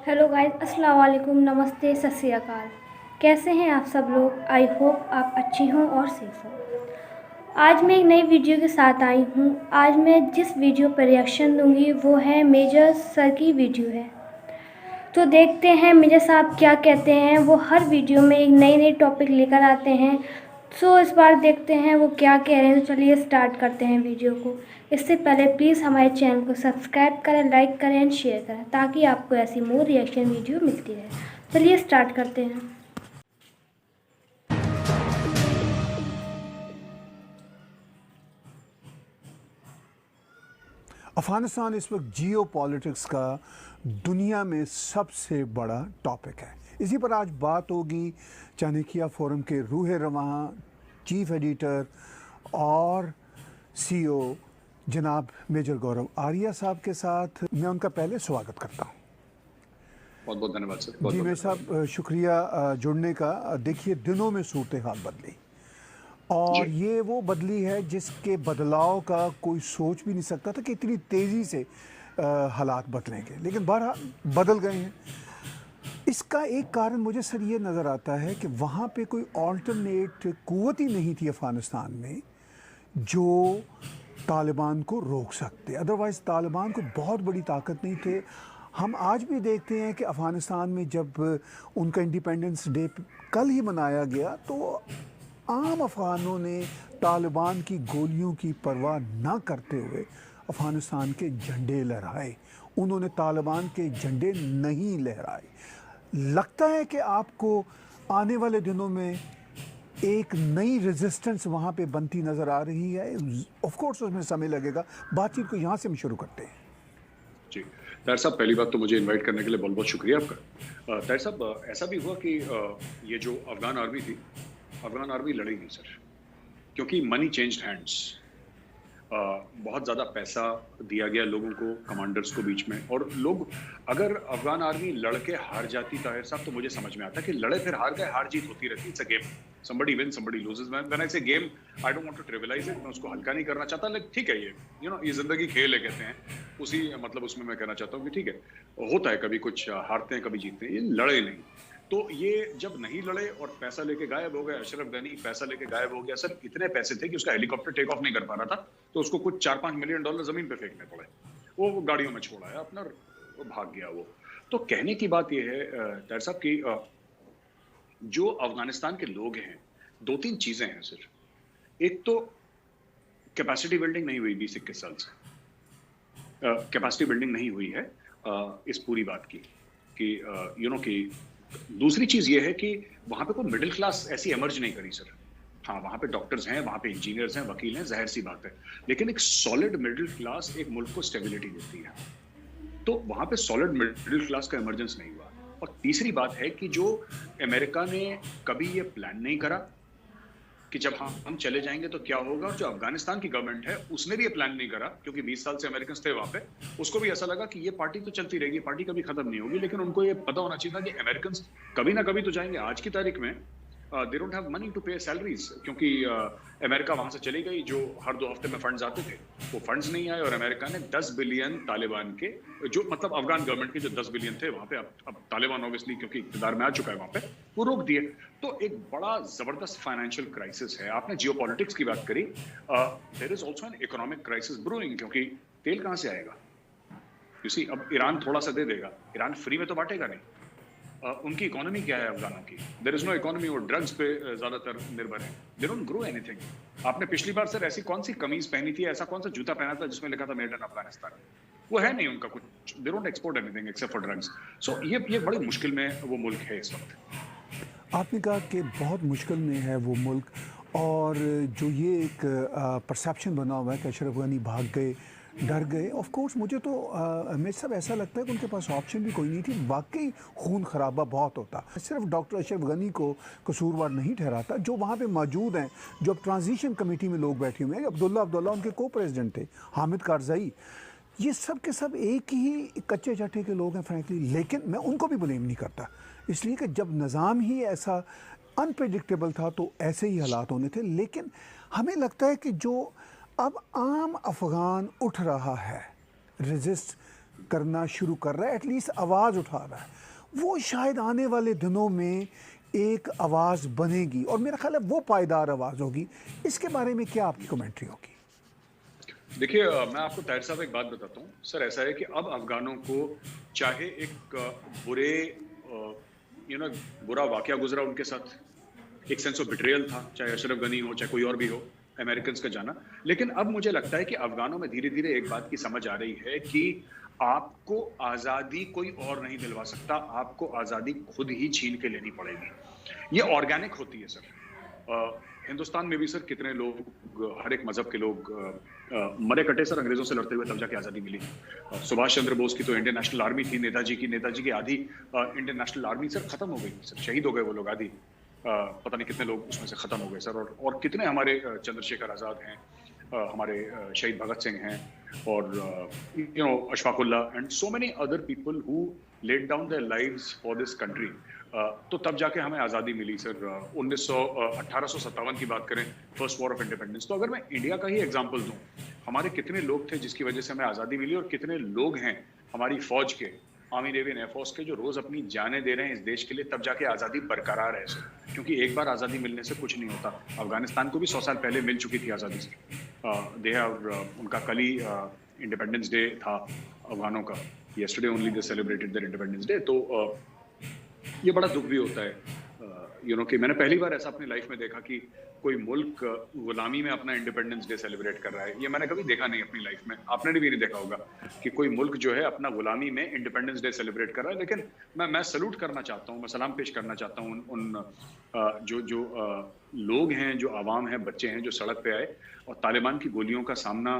Hello guys, अस्सलाम वालेकुम, नमस्ते, सत श्री अकाल। कैसे हैं आप सब लोग? आई होप आप अच्छे हों और सेफ हों। आज मैं एक नई वीडियो के साथ आई हूँ। आज मैं जिस वीडियो पर रिएक्शन दूंगी वो है मेजर सर की वीडियो है। तो देखते हैं मेजर साहब क्या कहते हैं। वो हर वीडियो में एक नई नई टॉपिक लेकर आते हैं। सो इस बार देखते हैं वो क्या कह रहे हैं। तो चलिए स्टार्ट करते हैं वीडियो को। इससे पहले प्लीज़ हमारे चैनल को सब्सक्राइब करें, लाइक करें एंड शेयर करें ताकि आपको ऐसी मोर रिएक्शन वीडियो मिलती रहे। चलिए स्टार्ट करते हैं। अफ़गानिस्तान इस वक्त जियो पॉलिटिक्स का दुनिया में सबसे बड़ा टॉपिक है। इसी पर आज बात होगी चाणक्य फोरम के रूह रवां चीफ एडिटर और सीईओ जनाब मेजर गौरव आर्या साहब के साथ। मैं उनका पहले स्वागत करता हूं। बहुत बहुत धन्यवाद सर। जी मेजर साहब, शुक्रिया जुड़ने का। देखिए, दिनों में सूरत हाल बदली और ये वो बदली है जिसके बदलाव का कोई सोच भी नहीं सकता था कि इतनी तेज़ी से हालात बदलेंगे, लेकिन बहरहाल बदल गए हैं। इसका एक कारण मुझे सर ये नज़र आता है कि वहाँ पे कोई ऑल्टरनेट कुव्वत ही नहीं थी अफ़गानिस्तान में जो तालिबान को रोक सकते। अदरवाइज़ तालिबान को बहुत बड़ी ताकत नहीं थे। हम आज भी देखते हैं कि अफ़गानिस्तान में जब उनका इंडिपेंडेंस डे कल ही मनाया गया तो आम अफ़गानों ने तालिबान की गोलियों की परवाह ना करते हुए अफ़गानिस्तान के झंडे लहराए। उन्होंने तालिबान के झंडे नहीं लहराए। लगता है कि आपको आने वाले दिनों में एक नई रेजिस्टेंस वहाँ पे बनती नज़र आ रही है। ऑफ कोर्स उसमें समय लगेगा। बातचीत को यहाँ से हम शुरू करते हैं। जी ताहिर साहब, पहली बात तो मुझे इनवाइट करने के लिए बहुत बहुत शुक्रिया आपका। ताहिर साहब, ऐसा भी हुआ कि ये जो अफगान आर्मी थी, अफगान आर्मी लड़ी नहीं सर, क्योंकि मनी चेंज्ड हैंड्स। बहुत ज़्यादा पैसा दिया गया लोगों को, कमांडर्स को बीच में, और लोग, अगर अफगान आर्मी लड़के हार जाती ताहिर साहब तो मुझे समझ में आता कि लड़े फिर हार गए, हार जीत होती रहती। It's a game, somebody wins somebody loses। When I say game, I don't want to trivialise it, मैं उसको हल्का नहीं करना चाहता, लेकिन ठीक है, ये जिंदगी खेल है कहते हैं, उसी मतलब उसमें मैं कहना चाहता हूँ कि ठीक है, होता है, कभी कुछ हारते हैं कभी जीतते हैं, ये लड़े नहीं। तो ये जब नहीं लड़े और पैसा लेके गायब हो गए, अशरफ गनी पैसा लेके गायब हो गया सर। इतने पैसे थे कि उसका हेलीकॉप्टर टेक ऑफ नहीं कर पा रहा था, तो उसको कुछ $4-5 मिलियन जमीन पे फेंकने पड़े। वो गाड़ियों में छोड़ा है अपना, वो भाग गया वो। तो कहने की बात ये है ताहिर साहब की, जो अफगानिस्तान के लोग हैं, दो तीन चीजें हैं सर। एक तो कैपेसिटी बिल्डिंग नहीं हुई 20-21 साल से। कैपेसिटी बिल्डिंग नहीं हुई है इस पूरी बात की कि कि दूसरी चीज ये है कि वहां पे कोई मिडिल क्लास ऐसी एमर्ज नहीं करी सर। हाँ, वहां पे डॉक्टर्स हैं, वहां पे इंजीनियर्स हैं, वकील हैं, जाहिर सी बात है, लेकिन एक सॉलिड मिडिल क्लास एक मुल्क को स्टेबिलिटी देती है। तो वहां पे सॉलिड मिडिल क्लास का इमरजेंस नहीं हुआ। और तीसरी बात है कि जो अमेरिका ने कभी ये प्लान नहीं करा कि जब हम चले जाएंगे तो क्या होगा, और जो अफगानिस्तान की गवर्नमेंट है उसने भी ये प्लान नहीं करा, क्योंकि 20 साल से अमेरिकन थे वहां पे। उसको भी ऐसा लगा कि ये पार्टी तो चलती रहेगी, पार्टी कभी खत्म नहीं होगी, लेकिन उनको ये पता होना चाहिए था कि अमेरिकन कभी ना कभी तो जाएंगे। आज की तारीख में they don't have money to pay salaries, क्योंकि अमेरिका वहां से चली गई। जो हर 2 हफ्ते में फंड्स आते थे वो फंड्स नहीं आए, और अमेरिका ने 10 बिलियन तालिबान के, जो मतलब अफगान गवर्नमेंट के जो 10 बिलियन थे वहां पे, अब तालिबान ऑब्वियसली क्योंकि इक़्तिदार में आ चुका है वहां पे, वो रोक दिए। तो एक बड़ा जबरदस्त फाइनेंशियल क्राइसिस है। आपने जियोपॉलिटिक्स की बात करी, there is also an economic crisis brewing, क्योंकि तेल कहां से आएगा? यू सी, अब ईरान थोड़ा सा दे देगा, ईरान फ्री में तो बांटेगा नहीं। उनकी इकोनॉमी क्या है अफगानों की? There is no economy. वो ड्रग्स पे ज्यादातर निर्भर है। They don't grow anything. आपने पिछली बार सर ऐसी कौन सी कमीज पहनी थी, ऐसा कौन सा जूता पहना था जिसमें लिखा था मेड इन अफगानिस्तान? वो है नहीं उनका कुछ। They don't export anything except for drugs. So ये बड़ी मुश्किल में वो मुल्क है इस वक्त। आपने कहा कि बहुत मुश्किल में है वो मुल्क, और जो ये एक परसेप्शन बना हुआ है कि अशरफ गनी भाग गए, डर गए। ऑफ कोर्स मुझे तो मेरे सब ऐसा लगता है कि उनके पास ऑप्शन भी कोई नहीं थी। वाकई खून खराबा बहुत होता। सिर्फ डॉक्टर अशरफ गनी को कसूरवार नहीं ठहराता, जो वहाँ पे मौजूद हैं, जो अब ट्रांजिशन कमेटी में लोग बैठे हुए हैं, अब्दुल्ला उनके को प्रेसिडेंट थे, हामिद कारज़ई, ये सब के सब एक ही कच्चे चट्टे के लोग हैं फ्रैंकली। लेकिन मैं उनको भी ब्लेम नहीं करता, इसलिए कि जब निज़ाम ही ऐसा अनप्रेडिक्टेबल था तो ऐसे ही हालात होने थे। लेकिन हमें लगता है कि जो अब आम अफ़गान उठ रहा है रेजिस्ट करना शुरू कर रहा है, एटलीस्ट आवाज़ उठा रहा है, वो शायद आने वाले दिनों में एक आवाज़ बनेगी और मेरा ख्याल है वो पायदार आवाज़ होगी। इसके बारे में क्या आपकी कमेंट्री होगी? देखिए, मैं आपको ताहिर साहब एक बात बताता हूँ सर। ऐसा है कि अब अफगानों को चाहे एक बुरे बुरा वाकया गुजरा उनके साथ, एक सेंस ऑफ बिट्रेयल था, चाहे अशरफ गनी हो चाहे कोई और भी हो, अमेरिकन का जाना। लेकिन अब मुझे लगता है कि अफगानों में धीरे धीरे एक बात की समझ आ रही है कि आपको आजादी कोई और नहीं दिलवा सकता, आपको आजादी खुद ही छीन के लेनी पड़ेगी। ये ऑर्गेनिक होती है सर। हिंदुस्तान में भी सर कितने लोग, हर एक मजहब के लोग मरे कटे सर अंग्रेजों से लड़ते हुए, तब जाके आजादी मिली। सुभाष चंद्र बोस की तो इंडियन नेशनल आर्मी थी, नेताजी की आधी इंडियन नेशनल आर्मी सर खत्म हो गई सर, शहीद हो गए वो लोग आधी। पता नहीं कितने लोग उसमें से खत्म हो गए सर। और कितने हमारे चंद्रशेखर आजाद हैं, हमारे शहीद भगत सिंह हैं, और Ashfaqulla and so many other people who laid down their lives for this country. तो तब जाके हमें आज़ादी मिली सर। 1857 की बात करें, फर्स्ट वॉर ऑफ इंडिपेंडेंस। तो अगर मैं इंडिया का ही एग्जांपल दूं, हमारे कितने लोग थे जिसकी वजह से हमें आज़ादी मिली, और कितने लोग हैं हमारी फौज के, आर्मी नेवी एंड एयरफोर्स के, जो रोज अपनी जानें दे रहे हैं इस देश के लिए, तब जाके आज़ादी बरकरार है सर। क्योंकि एक बार आज़ादी मिलने से कुछ नहीं होता। अफगानिस्तान को भी 100 साल पहले मिल चुकी थी आज़ादी से। उनका कल ही इंडिपेंडेंस डे था अफगानों का। Yesterday only they celebrated their independence day. तो ये बड़ा दुख भी होता है कि मैंने पहली बार ऐसा अपनी लाइफ में देखा कि कोई मुल्क गुलामी में अपना इंडिपेंडेंस डे सेलिब्रेट कर रहा है। ये मैंने कभी देखा नहीं अपनी लाइफ में, आपने भी नहीं देखा होगा कि कोई मुल्क जो है अपना गुलामी में इंडिपेंडेंस डे सेलिब्रेट कर रहा है। लेकिन मैं सैल्यूट करना चाहता हूँ, मैं सलाम पेश करना चाहता हूँ उन जो लोग हैं, जो आवाम है, बच्चे हैं, जो सड़क पे आए और तालिबान की गोलियों का सामना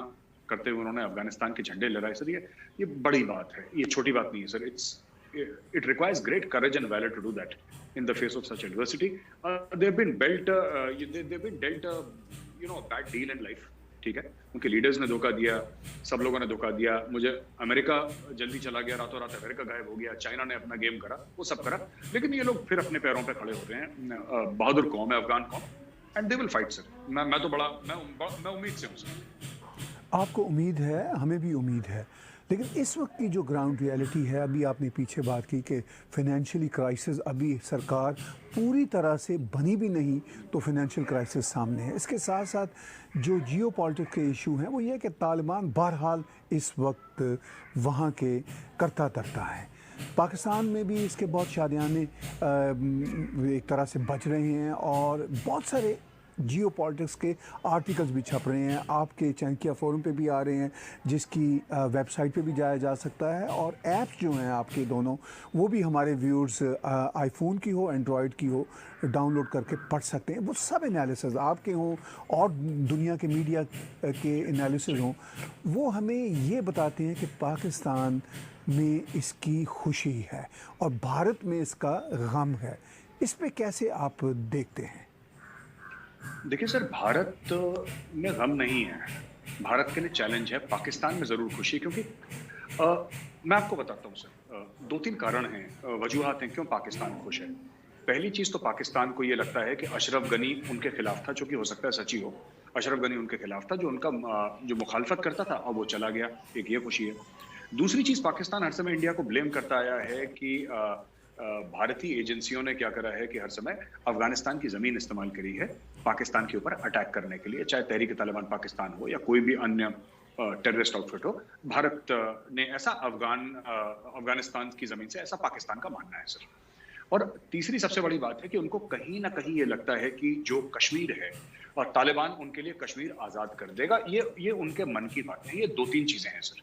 करते हुए उन्होंने अफगानिस्तान के झंडे लहराए सर। ये बड़ी बात है, ये छोटी बात नहीं है sir. It requires great courage and valor to do that in the face of such adversity. They've been dealt a bad deal in life. ठीक है, उनके लीडर्स ने धोखा दिया, सब लोगों ने धोखा दिया। मुझे अमेरिका जल्दी चला गया, रातों रात अमेरिका गायब हो गया, चाइना ने अपना गेम करा, वो सब करा। लेकिन ये लोग फिर अपने पैरों पे खड़े होते हैं। बहादुर कौम है अफगान कौम, and they will fight sir. मैं उम्मीद से हूँ सर। आपको उम्मीद है, हमें भी उम्मीद है, लेकिन इस वक्त की जो ग्राउंड रियलिटी है, अभी आपने पीछे बात की कि फाइनेंशियली क्राइसिस, अभी सरकार पूरी तरह से बनी भी नहीं तो फाइनेंशियल क्राइसिस सामने है। इसके साथ साथ जो जियो पॉलिटिक्स के इशू हैं वो ये है कि तालिबान बहरहाल इस वक्त वहाँ के करता धरता है। पाकिस्तान में भी इसके बहुत शादियाने एक तरह से बच रहे हैं और बहुत सारे जियो पॉलिटिक्स के आर्टिकल्स भी छप रहे हैं। आपके चाणक्य फोरम पे भी आ रहे हैं, जिसकी वेबसाइट पे भी जाया जा सकता है, और ऐप्स जो हैं आपके दोनों, वो भी हमारे व्यूअर्स आईफोन की हो, एंड्रॉयड की हो, डाउनलोड करके पढ़ सकते हैं। वो सब एनालिसिस आपके हों और दुनिया के मीडिया के एनालिसिस हों, वो हमें ये बताते हैं कि पाकिस्तान में इसकी खुशी है और भारत में इसका गम है। इस पे कैसे आप देखते हैं? देखिए सर, भारत में गम नहीं है, भारत के लिए चैलेंज है। पाकिस्तान में ज़रूर खुशी, क्योंकि मैं आपको बताता हूँ सर, 2-3 कारण हैं, वजूहात हैं क्यों पाकिस्तान खुश है। पहली चीज़ तो पाकिस्तान को ये लगता है कि अशरफ गनी उनके खिलाफ था, जो कि हो सकता है सच्ची हो। अशरफ गनी उनके खिलाफ था, जो उनका जो मुखालफत करता था और वो चला गया, एक ये खुशी है। दूसरी चीज़, पाकिस्तान हर समय इंडिया को ब्लेम करता आया है कि भारतीय एजेंसियों ने क्या करा है कि हर समय अफगानिस्तान की ज़मीन इस्तेमाल करी है पाकिस्तान के ऊपर अटैक करने के लिए, चाहे तहरीक तालिबान पाकिस्तान हो या कोई भी अन्य टेररिस्ट आउटफिट हो। भारत ने ऐसा अफगानिस्तान की ज़मीन से, ऐसा पाकिस्तान का मानना है सर। और तीसरी सबसे बड़ी बात है कि उनको कहीं ना कहीं ये लगता है कि जो कश्मीर है और तालिबान उनके लिए कश्मीर आज़ाद कर देगा, ये उनके मन की बात है। ये 2-3 चीज़ें हैं सर।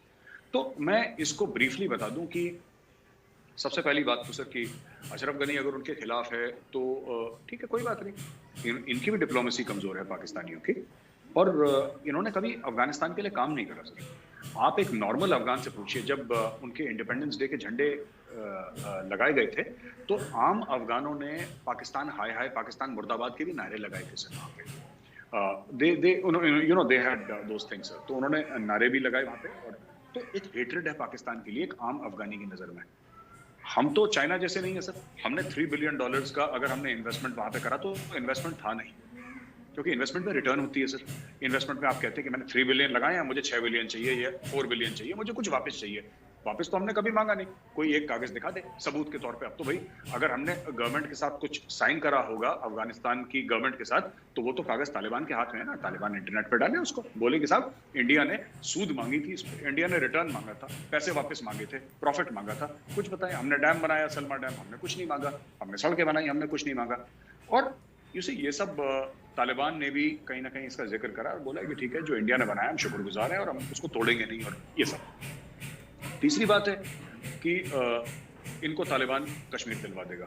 तो मैं इसको ब्रीफली बता दूं कि सबसे पहली बात तो सर कि अशरफ गनी अगर उनके खिलाफ है तो ठीक है, कोई बात नहीं। इनकी भी डिप्लोमेसी कमज़ोर है पाकिस्तानियों की, और इन्होंने कभी अफगानिस्तान के लिए काम नहीं करा सर। आप एक नॉर्मल अफगान से पूछिए, जब उनके इंडिपेंडेंस डे के झंडे लगाए गए थे तो आम अफगानों ने पाकिस्तान हाय हाय, पाकिस्तान मुर्दाबाद के भी नारे लगाए थे सर वहाँ पे। They had those things sir. तो उन्होंने नारे भी लगाए वहाँ पे, और तो एक हेट्रेड है पाकिस्तान के लिए एक आम अफगानी की नज़र में। हम तो चाइना जैसे नहीं है सर। हमने $3 बिलियन का अगर हमने इन्वेस्टमेंट वहाँ पे करा तो इन्वेस्टमेंट था नहीं, क्योंकि इन्वेस्टमेंट में रिटर्न होती है सर। इन्वेस्टमेंट में आप कहते हैं कि मैंने 3 बिलियन लगाए हैं, मुझे 6 बिलियन चाहिए या 4 बिलियन चाहिए, मुझे कुछ वापस चाहिए। वापस तो हमने कभी मांगा नहीं, कोई एक कागज दिखा दे सबूत के तौर पे। अब तो भाई अगर हमने गवर्नमेंट के साथ कुछ साइन करा होगा, अफगानिस्तान की गवर्नमेंट के साथ, तो वो तो कागज तालिबान के हाथ में है ना, तालिबान इंटरनेट पे डाले उसको, बोले कि साहब इंडिया ने सूद मांगी थी, इंडिया ने रिटर्न मांगा था, पैसे वापस मांगे थे, प्रॉफिट मांगा था, कुछ बताएं। हमने डैम बनाया, सलमा डैम, हमने कुछ नहीं मांगा, हमने सड़कें बनाई, हमने कुछ नहीं मांगा। और ये सब तालिबान ने भी कहीं ना कहीं इसका जिक्र करा और बोला कि ठीक है, जो इंडिया ने बनाया हम शुक्रगुजार हैं और हम उसको तोड़ेंगे नहीं, और ये सब। तीसरी बात है कि इनको तालिबान कश्मीर दिलवा देगा,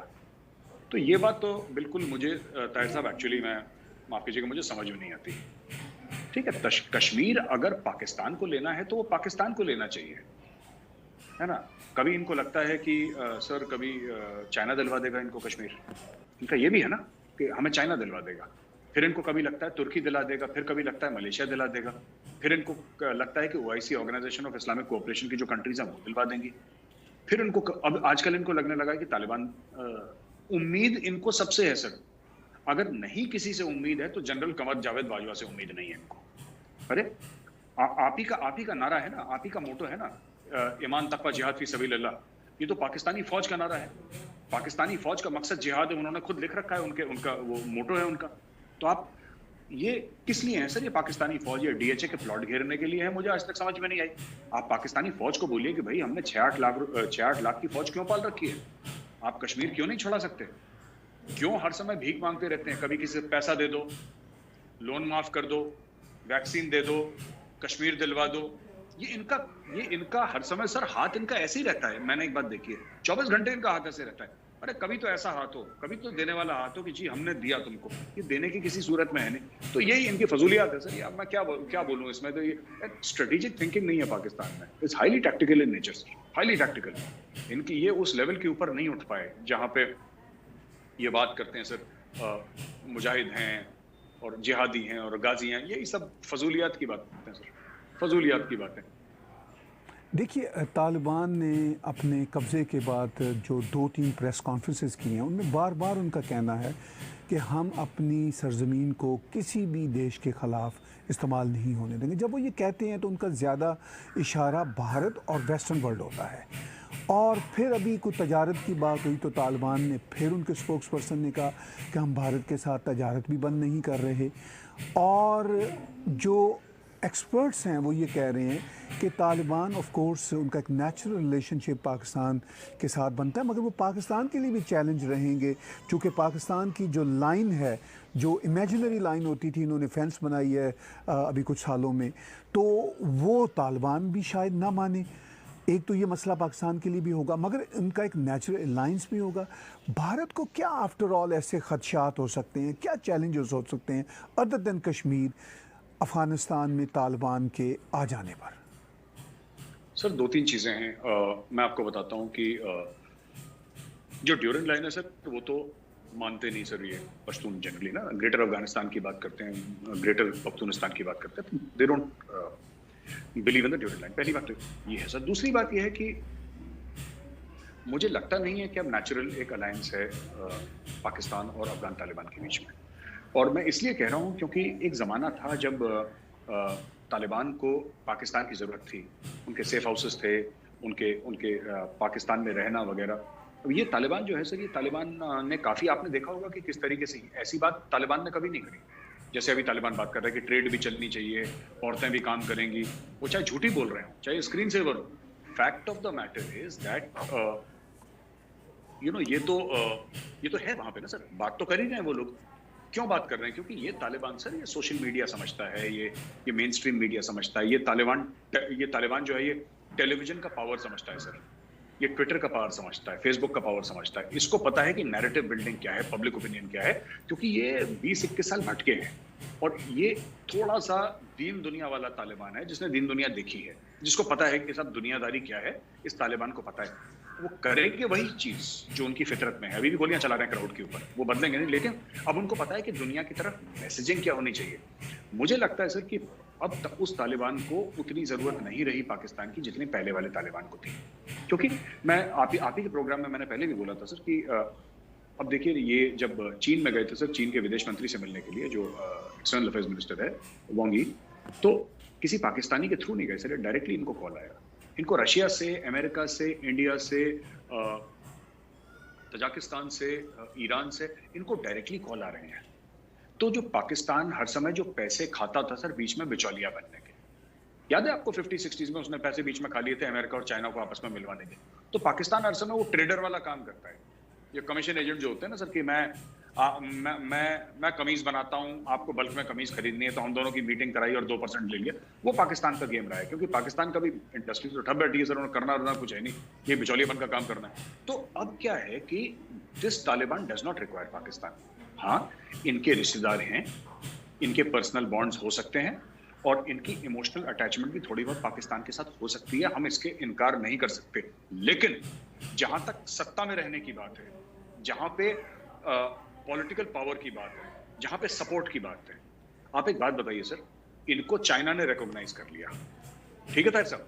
तो ये बात तो बिल्कुल मुझे ताहिर साहब एक्चुअली, मैं माफ कीजिएगा, मुझे समझ में नहीं आती। ठीक है, कश्मीर अगर पाकिस्तान को लेना है तो वो पाकिस्तान को लेना चाहिए, है ना। कभी इनको लगता है कि सर कभी चाइना दिलवा देगा इनको कश्मीर, इनका ये भी है ना कि हमें चाइना दिलवा देगा। फिर इनको कभी लगता है तुर्की दिला देगा, फिर कभी लगता है मलेशिया दिला देगा, फिर इनको लगता है कि OIC, organization of Islamic cooperation की जो कंट्रीज हैं वो दिलवा देंगी। फिर इनको अब आजकल इनको लगने लगा कि तालिबान, उम्मीद इनको सबसे है सर, अगर नहीं किसी से उम्मीद है तो जनरल कमर जावेद बाजवा से उम्मीद नहीं है इनको। अरे आप ही का नारा है ना, आप ही का मोटो है ना, ईमान तकवा जिहाद फी सबीलिल्लाह, ये तो पाकिस्तानी फौज का नारा है। पाकिस्तानी फौज का मकसद जिहाद है, उन्होंने खुद लिख रखा है, उनका वो मोटो है उनका। तो आप ये किस लिए है सर, ये पाकिस्तानी फौज या डीएचए के प्लॉट घेरने के लिए है? मुझे आज तक समझ में नहीं आई। आप पाकिस्तानी फौज को बोलिए कि भाई हमने 6-8 लाख की फौज क्यों पाल रखी है, आप कश्मीर क्यों नहीं छुड़ा सकते? क्यों हर समय भीख मांगते रहते हैं? कभी किसी से पैसा दे दो, लोन माफ कर दो, वैक्सीन दे दो, कश्मीर दिलवा दो। ये इनका हर समय सर हाथ इनका ऐसे ही रहता है। मैंने एक बात देखी है, 24 घंटे इनका हाथ ऐसे रहता है। अरे कभी तो ऐसा हाथ हो, कभी तो देने वाला हाथ हो कि जी हमने दिया तुमको, ये देने की किसी सूरत में है नहीं। तो यही इनकी फजूलियात है सर। ये अब मैं क्या बोलूं इसमें, तो ये स्ट्रेटेजिक थिंकिंग नहीं है पाकिस्तान में, it's highly tactical in nature, highly tactical. इनकी ये उस लेवल के ऊपर नहीं उठ पाए जहां पे ये बात करते हैं सर मुजाहिद हैं और जिहादी हैं और गाजी हैं, यही सब फजूलियात की बात करते हैं सर, फजूलियात की बातें। देखिए, तालिबान ने अपने कब्ज़े के बाद जो 2-3 प्रेस कॉन्फ्रेंसेस की हैं, उनमें बार बार उनका कहना है कि हम अपनी सरज़मीन को किसी भी देश के ख़िलाफ़ इस्तेमाल नहीं होने देंगे। जब वो ये कहते हैं तो उनका ज़्यादा इशारा भारत और वेस्टर्न वर्ल्ड होता है। और फिर अभी कुछ तजारत की बात हुई तो तालिबान ने फिर, उनके स्पोक्स पर्सन ने कहा कि हम भारत के साथ तजारत भी बंद नहीं कर रहे। और जो एक्सपर्ट्स हैं वो ये कह रहे हैं कि तालिबान ऑफ कोर्स उनका एक नेचुरल रिलेशनशिप पाकिस्तान के साथ बनता है, मगर वो पाकिस्तान के लिए भी चैलेंज रहेंगे, क्योंकि पाकिस्तान की जो लाइन है, जो इमेजिनरी लाइन होती थी, इन्होंने फेंस बनाई है अभी कुछ सालों में, तो वो तालिबान भी शायद ना माने। एक तो ये मसला पाकिस्तान के लिए भी होगा, मगर इनका एक नेचुरल अलाइंस भी होगा। भारत को क्या आफ्टर ऑल ऐसे खदशात हो सकते हैं, क्या चैलेंजेस हो सकते हैं अदर देन कश्मीर, अफ़गानिस्तान में तालिबान के आ जाने पर? सर 2-3 चीज़ें हैं। मैं आपको बताता हूँ कि जो ड्यूरेंट लाइन है सर, वो तो मानते नहीं सर ये पश्तून जनरली ना। ग्रेटर अफगानिस्तान की बात करते हैं, ग्रेटर पख्तूनिस्तान की बात करते हैं, they don't believe in the Durand line. पहली बात तो ये है सर। दूसरी बात ये है कि मुझे लगता नहीं है कि अब नेचुरल एक अलायंस है पाकिस्तान और अफगान तालिबान के बीच में। और मैं इसलिए कह रहा हूँ क्योंकि एक ज़माना था जब तालिबान को पाकिस्तान की ज़रूरत थी, उनके सेफ हाउसेस थे, उनके पाकिस्तान में रहना वगैरह। अब ये तालिबान जो है सर, ये तालिबान ने काफ़ी, आपने देखा होगा कि किस तरीके से, ऐसी बात तालिबान ने कभी नहीं करी। जैसे अभी तालिबान बात कर रहा है कि ट्रेड भी चलनी चाहिए, औरतें भी काम करेंगी, वो चाहे झूठी बोल रहे हो, चाहे स्क्रीन सेवर हो। Fact of the matter is that ये तो है वहाँ पे ना सर। बात तो कर ही रहे हैं वो लोग। क्यों बात कर रहे हैं? क्योंकि ये तालिबान सर, ये सोशल मीडिया समझता है, ये मेन स्ट्रीम मीडिया समझता है, ये तालिबान जो है ये टेलीविजन का पावर समझता है सर, ये ट्विटर का पावर समझता है, फेसबुक का पावर समझता है। इसको पता है कि नैरेटिव बिल्डिंग क्या है, पब्लिक ओपिनियन क्या है, क्योंकि ये 20-21 साल भटके हैं। और ये थोड़ा सा दीन दुनिया वाला तालिबान है, जिसने दीन दुनिया देखी है, जिसको पता है कि सब दुनियादारी क्या है, इस तालिबान को पता है। वो करेंगे वही चीज जो उनकी फितरत में है। अभी भी गोलियां चला रहे हैं क्राउड के ऊपर, वो बदलेंगे नहीं, लेकिन अब उनको पता है कि दुनिया की तरफ मैसेजिंग क्या होनी चाहिए। मुझे लगता है सर कि अब तक उस तालिबान को उतनी जरूरत नहीं रही पाकिस्तान की जितनी पहले वाले तालिबान को थी। क्योंकि मैं आप ही के प्रोग्राम में मैंने पहले भी बोला था सर कि अब देखिए, ये जब चीन में गए थे सर, चीन के विदेश मंत्री से मिलने के लिए, जो एक्सटर्नल अफेयर्स मिनिस्टर है वांग यी, तो किसी पाकिस्तानी के थ्रू नहीं गए सर, डायरेक्टली इनको कॉल आया इनको रशिया से, अमेरिका से, इंडिया से, तजाकिस्तान से, ईरान से, इनको डायरेक्टली कॉल आ रहे हैं। तो जो पाकिस्तान हर समय जो पैसे खाता था सर बीच में बिचौलिया बनने के, याद है आपको 50-60s में उसने पैसे बीच में खा लिए थे अमेरिका और चाइना को आपस में मिलवाने के। तो पाकिस्तान हर समय वो ट्रेडर वाला काम करता है। ये कमीशन एजेंट जो होते हैं ना सर कि मैं कमीज बनाता हूं, आपको बल्क में कमीज खरीदनी है तो हम दोनों की मीटिंग कराई और 2% ले लिया। वो पाकिस्तान का गेम रहा है, क्योंकि पाकिस्तान का भी इंडस्ट्री तो ठप बैठी है सर, उन्हें करना कुछ है नहीं, ये बिचौलियापन का काम करना है। तो अब क्या है कि this Taliban does not require Pakistan. हाँ, इनके रिश्तेदार हैं, इनके पर्सनल बॉन्ड्स हो सकते हैं और इनकी इमोशनल अटैचमेंट भी थोड़ी बहुत पाकिस्तान के साथ हो सकती है, हम इसके इनकार नहीं कर सकते। लेकिन जहां तक सत्ता में रहने की बात है, जहां पे पॉलिटिकल पावर की बात है, जहां पे सपोर्ट की बात है, आप एक बात बताइए सर, इनको चाइना ने रिकॉग्नाइज कर लिया, ठीक है ताहिर साहब,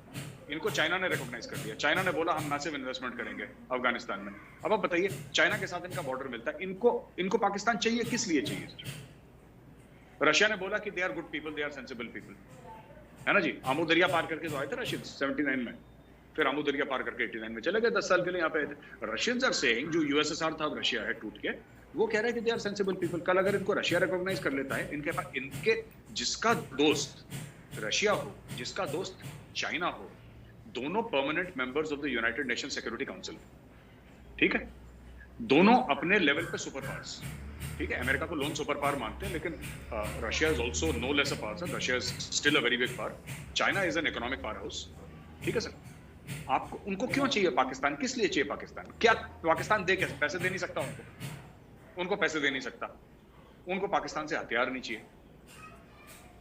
इनको चाइना ने रिकॉग्नाइज कर लिया। चाइना ने बोला हम मैसिव इन्वेस्टमेंट करेंगे अफगानिस्तान में। अब आप बताइए, चाइना के साथ इनका बॉर्डर मिलता है, इनको पाकिस्तान चाहिए, किस लिए चाहिए सर? रशिया ने बोला कि they are good people, they are sensible people, है ना जी। आमू दरिया पार करके तो आए थे रशियंस 79 में, फिर आमू दरिया पार करके 89 में चले गए, 10 साल के लिए यहाँ पे आए थे। रशियंस आर सेइंग, जो यूएसएसआर था अब रशिया है टूट के, वो कह रहे हैं कि दे आर सेंसिबल पीपल। कल अगर इनको रशिया रिकॉग्नाइज कर लेता है, इनके पास, इनके जिसका दोस्त रशिया हो, जिसका दोस्त चाइना हो, दोनों permanent members of the United nation security council, ठीक है, दोनों अपने लेवल पे सुपर पावर्स, ठीक है। अमेरिका को लोन सुपर पावर मानते हैं, लेकिन Russia is also no less a power, Russia is still a very big power, China is an economic power house, ठीक है सर। आपको उनको क्यों चाहिए पाकिस्तान, किस लिए चाहिए पाकिस्तान? क्या पाकिस्तान दे, कैसे पैसे दे नहीं सकता उनको पैसे दे नहीं सकता, उनको पाकिस्तान से हथियार नहीं चाहिए।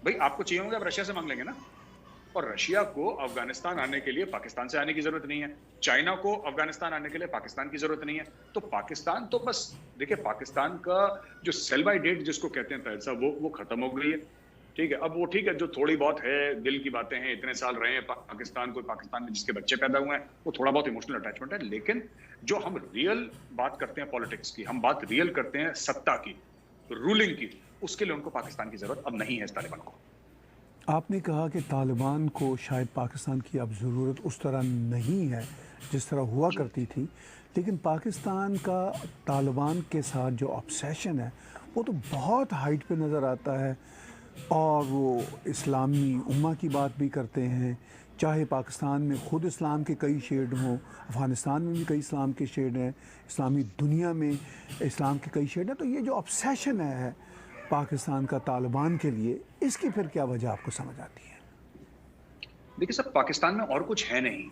भाई आपको चाहिए होंगे, आप रशिया से मांग लेंगे ना। और रशिया को अफगानिस्तान आने के लिए पाकिस्तान से आने की जरूरत नहीं है, चाइना को अफगानिस्तान आने के लिए पाकिस्तान की जरूरत नहीं है। तो पाकिस्तान तो बस देखिए, पाकिस्तान का जो सेल बाय डेट जिसको कहते हैं ताहिर साहब, वो खत्म हो गई है, ठीक है। अब वो ठीक है, जो थोड़ी बहुत है दिल की बातें हैं, इतने साल रहे हैं पाकिस्तान को, पाकिस्तान में जिसके बच्चे पैदा हुए हैं, वो थोड़ा बहुत इमोशनल अटैचमेंट है। लेकिन जो हम रियल बात करते हैं पॉलिटिक्स की, हम बात रियल करते हैं सत्ता की, रूलिंग की, उसके लिए उनको पाकिस्तान की जरूरत अब नहीं है इस तालिबान को। आपने कहा कि तालिबान को शायद पाकिस्तान की अब ज़रूरत उस तरह नहीं है जिस तरह हुआ करती थी, लेकिन पाकिस्तान का तालिबान के साथ जो ऑब्सेशन है वो तो बहुत हाइट पे नज़र आता है। और वो इस्लामी उम्मा की बात भी करते हैं, चाहे पाकिस्तान में ख़ुद इस्लाम के कई शेड हों, अफ़गानिस्तान में भी कई इस्लाम के शेड हैं, इस्लामी दुनिया में इस्लाम के कई शेड हैं। तो ये जो ऑब्सेशन है पाकिस्तान का तालिबान के लिए, इसकी फिर क्या वजह आपको समझ आती है? देखिए सर, पाकिस्तान में और कुछ है नहीं।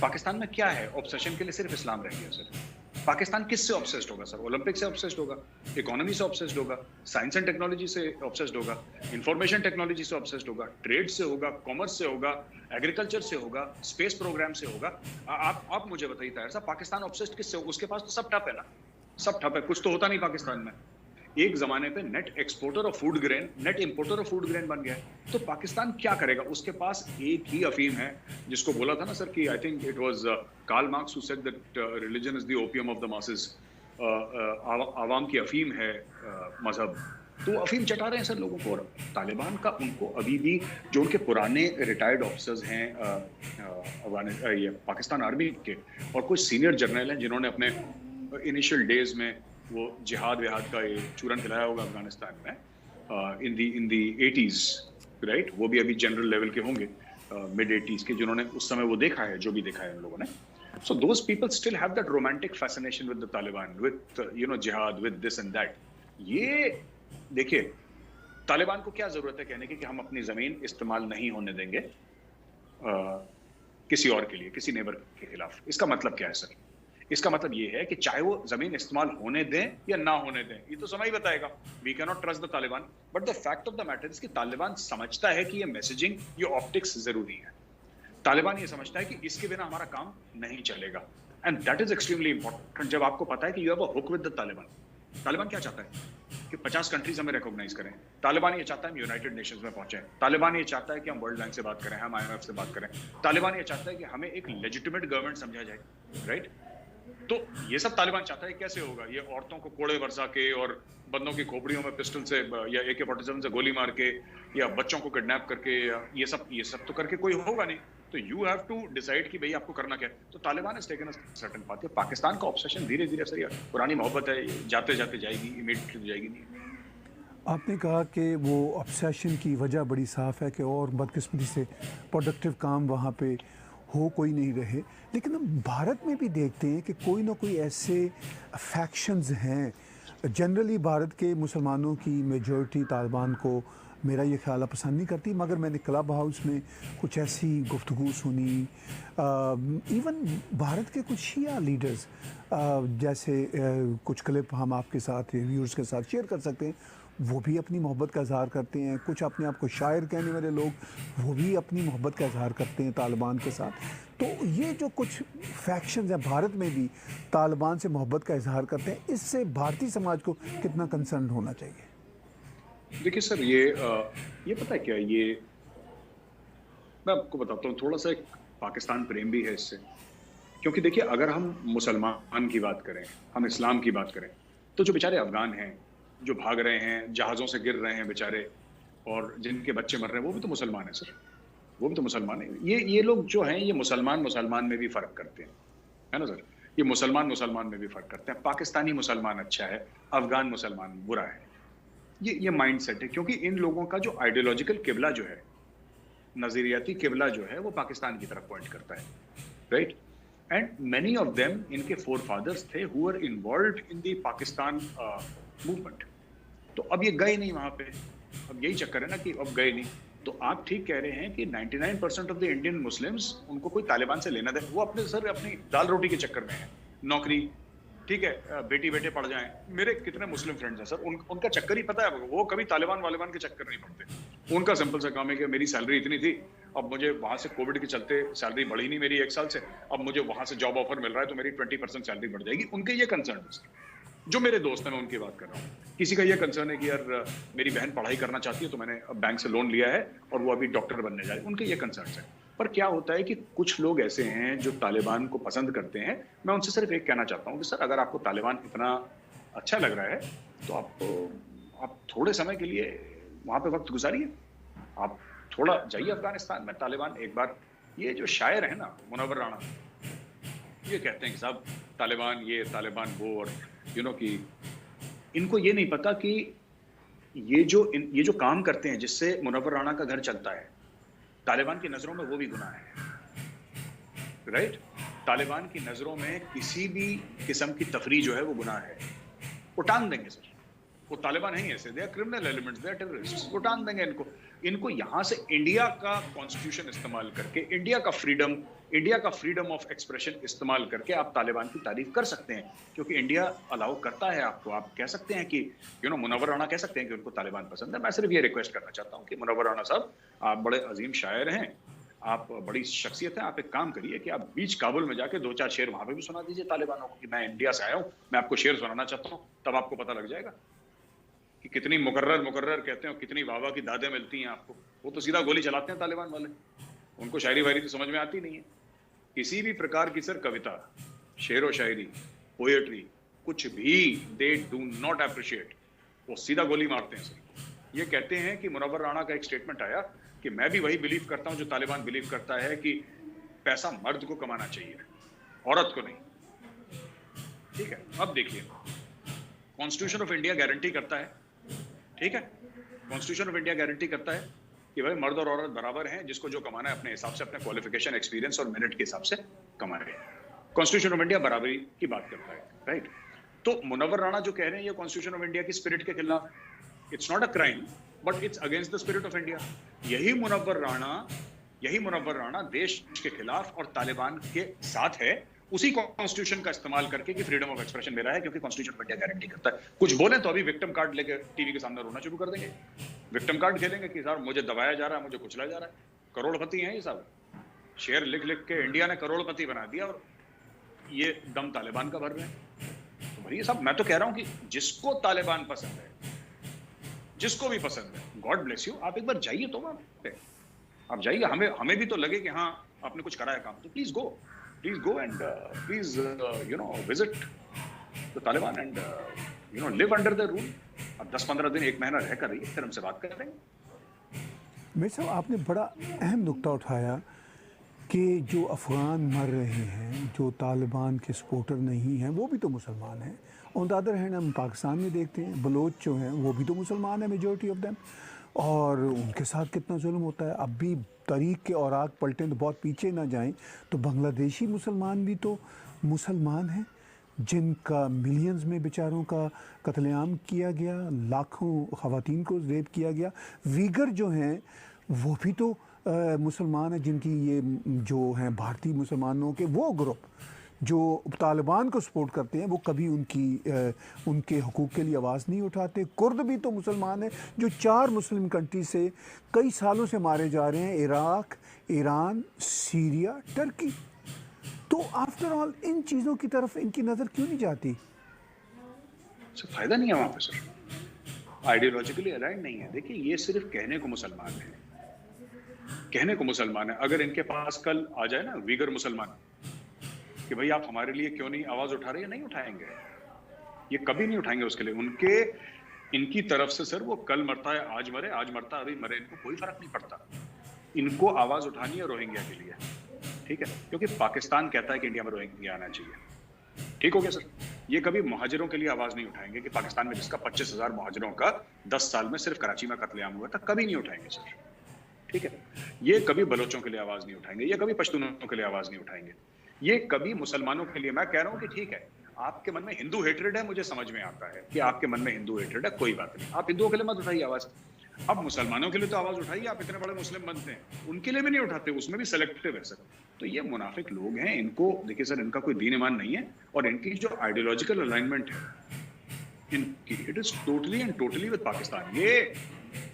पाकिस्तान में क्या है? ऑब्सेशन के लिए सिर्फ इस्लाम रह गया सर। पाकिस्तान किससे ऑब्सेस्ड होगा सर? ओलंपिक से ऑब्सेस्ड होगा, इकोनॉमी से ऑब्सेस्ड होगा, साइंस एंड टेक्नोलॉजी से ऑब्सेस्ड होगा, इंफॉर्मेशन टेक्नोलॉजी से ऑब्सेस्ड होगा, ट्रेड से होगा, कॉमर्स से होगा, एग्रीकल्चर से होगा, स्पेस प्रोग्राम से होगा। आप मुझे बताइए ताहिर साहब, पाकिस्तान ऑब्सेस्ड किससे? उसके पास तो सब ठप है ना, सब ठप है, कुछ तो होता नहीं पाकिस्तान में। एक जमाने पे net exporter of food grain, net importer of food grain बन गया है। तो पाकिस्तान क्या करेगा? उसके पास एक ही अफीम है, जिसको बोला था ना सर कि I think it was Karl Marx who said that religion is the opium of the masses. आवाम की अफीम है मजहब, तो अफीम चटा रहे हैं सर लोगों को। और तालिबान का उनको अभी भी, जो उनके पुराने रिटायर्ड ऑफिसर्स हैं ये पाकिस्तान आर्मी के, और कुछ सीनियर जर्नल हैं जिन्होंने अपने इनिशियल डेज में वो जिहाद विहाद का ये चूरन खिलाया होगा अफगानिस्तान में इन दी 80s, राइट, वो भी अभी जनरल लेवल के होंगे, मिड 80s के, जिन्होंने उस समय वो देखा है, जो भी देखा है उन लोगों ने। So those people still have that romantic fascination with the Taliban, with जिहाद, विद दिस एंड दैट। ये देखिए, तालिबान को क्या जरूरत है कहने की कि हम अपनी जमीन इस्तेमाल नहीं होने देंगे किसी और के लिए, किसी नेबर के खिलाफ। इसका मतलब क्या है सर? इसका मतलब ये है कि चाहे वो जमीन इस्तेमाल होने दें या ना होने दें, ये तो समय ही बताएगा। We can not trust the Taliban, but the fact of the matter is कि तालिबान समझता है कि ये मैसेजिंग, ये ऑप्टिक्स जरूरी है। तालिबान ये समझता है कि इसके बिना हमारा काम नहीं चलेगा, and that is extremely important. जब आपको पता है कि you have a hook with the Taliban. Taliban क्या चाहता है कि 50 कंट्रीज हमें रिकॉग्नाइज करें। तालिबान ये चाहता है हम यूनाइटेड नेशंस में पहुंचे। तालिबान ये चाहता है कि हम वर्ल्ड बैंक से बात करें, हम IMF से बात करें। तालिबान ये चाहता है कि हमें एक लेजिटिमेट गवर्नमेंट समझा जाए, राइट। तो ये सब तालिबान चाहता है। कैसे होगा? ये औरतों को कोड़े बरसा के और बंदों की खोपड़ियों में पिस्टल से या AK-47 से गोली मार के, या बच्चों को किडनैप करके, या ये सब तो करके कोई होगा नहीं। तो यू हैव टू डिसाइड कि भाई आपको करना क्या है। तो Taliban has taken a certain path. Pakistan का ऑब्सेशन धीरे धीरे सर यार पुरानी मोहब्बत है, जाते जाते जाएगी, इमीडिएटली जाएगी नहीं। आपने कहा कि वो ऑब्सेशन की वजह बड़ी साफ़ है कि और बदकिस्मती से प्रोडक्टिव काम वहाँ पे हो कोई नहीं रहे, लेकिन हम भारत में भी देखते हैं कि कोई ना कोई ऐसे फैक्शंस हैं। जनरली भारत के मुसलमानों की मेजॉरिटी तालिबान को मेरा ये ख्याल है पसंद नहीं करती, मगर मैंने क्लब हाउस में कुछ ऐसी गुफ्तगू सुनी। इवन भारत के कुछ शिया लीडर्स जैसे कुछ क्लिप हम आपके साथ व्यूअर्स के साथ शेयर कर सकते हैं, वो भी अपनी मोहब्बत का इजहार करते हैं। कुछ अपने आप को शायर कहने वाले लोग वो भी अपनी मोहब्बत का इजहार करते हैं तालिबान के साथ। तो ये जो कुछ फैक्शंस हैं भारत में भी तालिबान से मोहब्बत का इजहार करते हैं, इससे भारतीय समाज को कितना कंसर्न होना चाहिए? देखिए सर, ये पता है क्या, ये मैं आपको बताता हूँ, थोड़ा सा एक पाकिस्तान प्रेम भी है इससे। क्योंकि देखिए, अगर हम मुसलमान की बात करें, हम इस्लाम की बात करें, तो जो बेचारे अफगान हैं, जो भाग रहे हैं, जहाज़ों से गिर रहे हैं बेचारे, और जिनके बच्चे मर रहे हैं, वो भी तो मुसलमान हैं सर, वो भी तो मुसलमान हैं। ये लोग जो हैं, ये मुसलमान में भी फ़र्क करते हैं, है ना सर? ये मुसलमान में भी फ़र्क करते हैं। पाकिस्तानी मुसलमान अच्छा है, अफगान मुसलमान बुरा है। ये माइंडसेट है, क्योंकि इन लोगों का जो आइडियोलॉजिकल किबला जो है, नजरियाती किबला जो है, वो पाकिस्तान की तरफ पॉइंट करता है, right? And many of them, इनके फोर फादर्स थे who were involved in the Pakistan movement. तो अब ये गए नहीं वहां पे, अब यही चक्कर है ना कि अब गए नहीं। तो आप ठीक कह रहे हैं कि 99% ऑफ द इंडियन मुस्लिम्स, उनको कोई तालिबान से लेना दे, वो अपने सर अपनी दाल रोटी के चक्कर में है, नौकरी, ठीक है, बेटी बेटे पढ़ जाएं। मेरे कितने मुस्लिम फ्रेंड्स हैं सर, उनका चक्कर ही पता है, वो कभी तालिबान वालिबान के चक्कर नहीं पड़ते। उनका सिंपल सा काम है कि मेरी सैलरी इतनी थी, अब मुझे वहां से कोविड के चलते सैलरी बढ़ी नहीं मेरी 1 साल से, अब मुझे वहां से जॉब ऑफर मिल रहा है तो मेरी 20% सैलरी बढ़ जाएगी। उनके ये कंसर्न है। जो मेरे दोस्त हैं, मैं उनकी बात कर रहा हूँ। किसी का ये कंसर्न है कि यार मेरी बहन पढ़ाई करना चाहती है, तो मैंने बैंक से लोन लिया है और वो अभी डॉक्टर बनने जा रही है, उनके ये कंसर्न है। पर क्या होता है कि कुछ लोग ऐसे हैं जो तालिबान को पसंद करते हैं। मैं उनसे सिर्फ एक कहना चाहता हूँ कि सर, अगर आपको तालिबान इतना अच्छा लग रहा है, तो आप थोड़े समय के लिए वहां पे वक्त गुजारिए। आप थोड़ा जाइए अफगानिस्तान में, तालिबान एक बार। ये जो शायर है ना, मुनव्वर राणा, ये कहते हैं कि साहब तालिबान ये, तालिबान वो, और कि इनको ये नहीं पता कि ये जो काम करते हैं, जिससे मुनव्वर राणा का घर चलता है, तालिबान की नजरों में वो भी गुनाह है, राइट? तालिबान की नजरों में किसी भी किस्म की तफरीह जो है वो गुनाह है। वो टांग देंगे सर, वो तालिबान है ही ऐसे, they are criminal elements, they are terrorists. वो टांग देंगे इनको यहां से इंडिया का कॉन्स्टिट्यूशन इस्तेमाल करके, इंडिया का फ्रीडम ऑफ एक्सप्रेशन इस्तेमाल करके आप तालिबान की तारीफ कर सकते हैं, क्योंकि इंडिया अलाउ करता है आपको। आप कह सकते हैं कि मुनव्वर राणा कह सकते हैं कि उनको तालिबान पसंद है। मैं सिर्फ ये रिक्वेस्ट करना चाहता हूं कि मुनव्वर राणा साहब, आप बड़े अजीम शायर हैं, आप बड़ी शख्सियत है, आप एक काम करिए कि आप बीच काबुल में जाके 2-4 शेर वहां पे भी सुना दीजिए तालिबानों को कि मैं इंडिया से आया हूं, मैं आपको शेर सुनाना चाहता हूं। तब आपको पता लग जाएगा कि कितनी मुकर्रर कहते हैं और कितनी वाह की दादें मिलती हैं आपको। वो तो सीधा गोली चलाते हैं तालिबान वाले, उनको शायरी वायरी तो समझ में आती नहीं है। किसी भी प्रकार की सर कविता, शेरो शायरी, पोएट्री, कुछ भी दे डू नॉट अप्रिशिएट, वो सीधा गोली मारते हैं सर। ये कहते हैं कि मुनव्वर राणा का एक स्टेटमेंट आया कि मैं भी वही बिलीव करता हूं जो तालिबान बिलीव करता है कि पैसा मर्द को कमाना चाहिए, औरत को नहीं। ठीक है, अब देखिए, कॉन्स्टिट्यूशन ऑफ इंडिया गारंटी करता है, ठीक है, कॉन्स्टिट्यूशन ऑफ इंडिया गारंटी करता है कि भाई मर्द और औरत बराबर हैं, जिसको जो कमाना है अपने हिसाब से, अपने क्वालिफिकेशन, एक्सपीरियंस और मेरिट के हिसाब से कमाए। कॉन्स्टिट्यूशन ऑफ इंडिया बराबरी की बात करता है, राइट? तो मुनव्वर राणा जो कह रहे हैं ये कॉन्स्टिट्यूशन ऑफ इंडिया की स्पिरिट के खिलाफ, it's not a crime but it's against the spirit of India. यही मुनव्वर राणा देश के खिलाफ और तालिबान के साथ है, उसी कॉन्स्टिट्यूशन का इस्तेमाल करके कि फ्रीडम ऑफ एक्सप्रेशन मेरा है, क्योंकि कॉन्स्टिट्यूशन ऑफ इंडिया गारंटी करता है। कुछ बोले तो अभी विक्टिम कार्ड लेके टीवी के सामने रोना शुरू कर देंगे, विक्टिम कार्ड खेलेंगे कि साहब मुझे दबाया जा रहा है, मुझे कुचला जा रहा है। करोड़पति हैं ये सब, शेयर लिख लिख के इंडिया ने करोड़पति बना दिया, और ये दम तालिबान का भर रहे हैं। तो भाई साहब, मैं तो कह रहा हूं कि जिसको तालिबान पसंद है, जिसको भी पसंद है, गॉड ब्लेस यू, आप एक बार जाइए तो वहां पे, आप जाइए। हमें भी तो लगे कि हाँ आपने कुछ करा है काम, तो please go and please visit the Taliban and live under their rule. अब 10-15 दिन, 1 महीना रहकर रहिए, फिर हमसे बात करेंगे। मेरे साहब, आपने बड़ा अहम नुक्ता उठाया कि जो अफ़गान मर रहे हैं, जो तालिबान के सपोर्टर नहीं हैं, वो भी तो मुसलमान हैं। ऑन द अदर हैंड हम पाकिस्तान में देखते हैं बलोच जो हैं वो भी तो मुसलमान हैं, मेजॉरिटी ऑफ देम, और उनके साथ कितना जुल्म होता है। अब भी तारीख के औराक पलटें तो बहुत पीछे ना जाएं तो बांग्लादेशी मुसलमान भी तो मुसलमान हैं जिनका मिलियंस में बेचारों का कत्लेआम किया गया, लाखों ख़वातीन को रेप किया गया। वीगर जो हैं वो भी तो मुसलमान हैं, जिनकी ये जो हैं भारतीय मुसलमानों के वो ग्रुप जो तालिबान को सपोर्ट करते हैं वो कभी उनके हकूक़ के लिए आवाज़ नहीं उठाते। कुर्द भी तो मुसलमान हैं जो 4 मुस्लिम कंट्री से कई सालों से मारे जा रहे हैं, इराक़, ईरान, सीरिया, टर्की। तो आफ्टर ऑल इन चीज़ों की तरफ इनकी नज़र क्यों नहीं जाती? सर फायदा नहीं है वहां पे सर, आइडियोलॉजिकली अलाइंड नहीं है। देखिए ये सिर्फ कहने को मुसलमान है, कहने को मुसलमान है। अगर इनके पास कल आ जाए ना वीगर मुसलमान कि भाई आप हमारे लिए क्यों नहीं आवाज उठा रहे हैं, नहीं उठाएंगे, ये कभी नहीं उठाएंगे उसके लिए। इनकी तरफ से सर वो कल मरता है आज मरे, आज मरता है अभी मरे, इनको कोई फर्क नहीं पड़ता। इनको आवाज उठानी है रोहिंग्या के लिए, ठीक है, क्योंकि पाकिस्तान कहता है कि इंडिया में रोहिंग्या आना चाहिए। ठीक हो गया सर। ये कभी मुहाजिरों के लिए आवाज नहीं उठाएंगे कि पाकिस्तान में जिसका 25,000 मुहाजिरों का 10 साल में सिर्फ कराची में कत्लेआम हुआ था, कभी नहीं उठाएंगे सर, ठीक है। ये कभी बलोचों के लिए आवाज नहीं उठाएंगे, ये कभी पश्तूनों के लिए आवाज नहीं उठाएंगे, ये कभी मुसलमानों के लिए। मैं कह रहा हूं कि ठीक है आपके मन में हिंदू हेट्रेड है, मुझे समझ में आता है कि आपके मन में हिंदू हेट्रेड है, कोई बात नहीं, आप हिंदुओं के लिए मत उठाइए आवाज। अब मुसलमानों के लिए तो आवाज उठाइए, आप इतने बड़े मुस्लिम बनते हैं, उनके लिए भी नहीं उठाते, उसमें भी सेलेक्टिव है सर। तो ये मुनाफिक लोग हैं, इनको देखिए सर, इनका कोई दीन ईमान नहीं है, और इनकी जो आइडियोलॉजिकल अलाइनमेंट है इनकी, it is totally and totally with Pakistan. ये,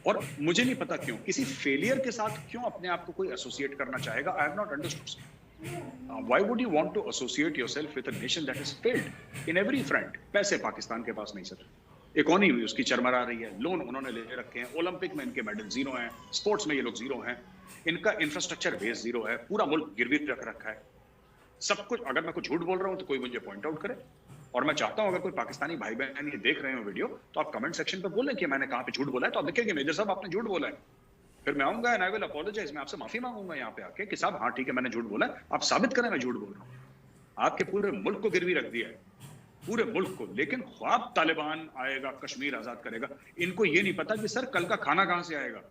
और मुझे नहीं पता क्यों किसी फेलियर के साथ क्यों अपने आप को कोई एसोसिएट करना चाहेगा। I have not understood why would you want to associate yourself with a nation that has failed in every front। पैसे पाकिस्तान के पास नहीं सर, इकोनॉमी उसकी चरमरा रही है, लोन उन्होंने ले रखे हैं, ओलंपिक में इनके मेडल जीरो हैं, स्पोर्ट्स में ये लोग जीरो हैं, इनका इंफ्रास्ट्रक्चर बेस जीरो है, पूरा मुल्क गिरवी रख रखा है सब कुछ। अगर मैं कुछ झूठ बोल रहा हूं तो कोई मुझे पॉइंट आउट करे, और मैं चाहता हूं अगर कोई पाकिस्तानी भाई बहन ये देख रहे हो वीडियो तो आप कमेंट सेक्शन पे बोलें कि मैंने कहां पे झूठ बोला है, तो आप देखेंगे मेजर साहब आपने झूठ बोला है, फिर मैं आऊंगा एंड आई विल अपोलोजाइज, मैं आपसे माफी मांगूंगा यहाँ पे आके कि साहब हाँ ठीक है मैंने झूठ बोला है, आप साबित करें मैं झूठ बोल रहा हूँ। आपके पूरे मुल्क को गिरवी रख दिया है, पूरे मुल्क को, लेकिन ख्वाब तालिबान आएगा कश्मीर आजाद करेगा, इनको ये नहीं पता कि सर कल का खाना कहां से आएगा,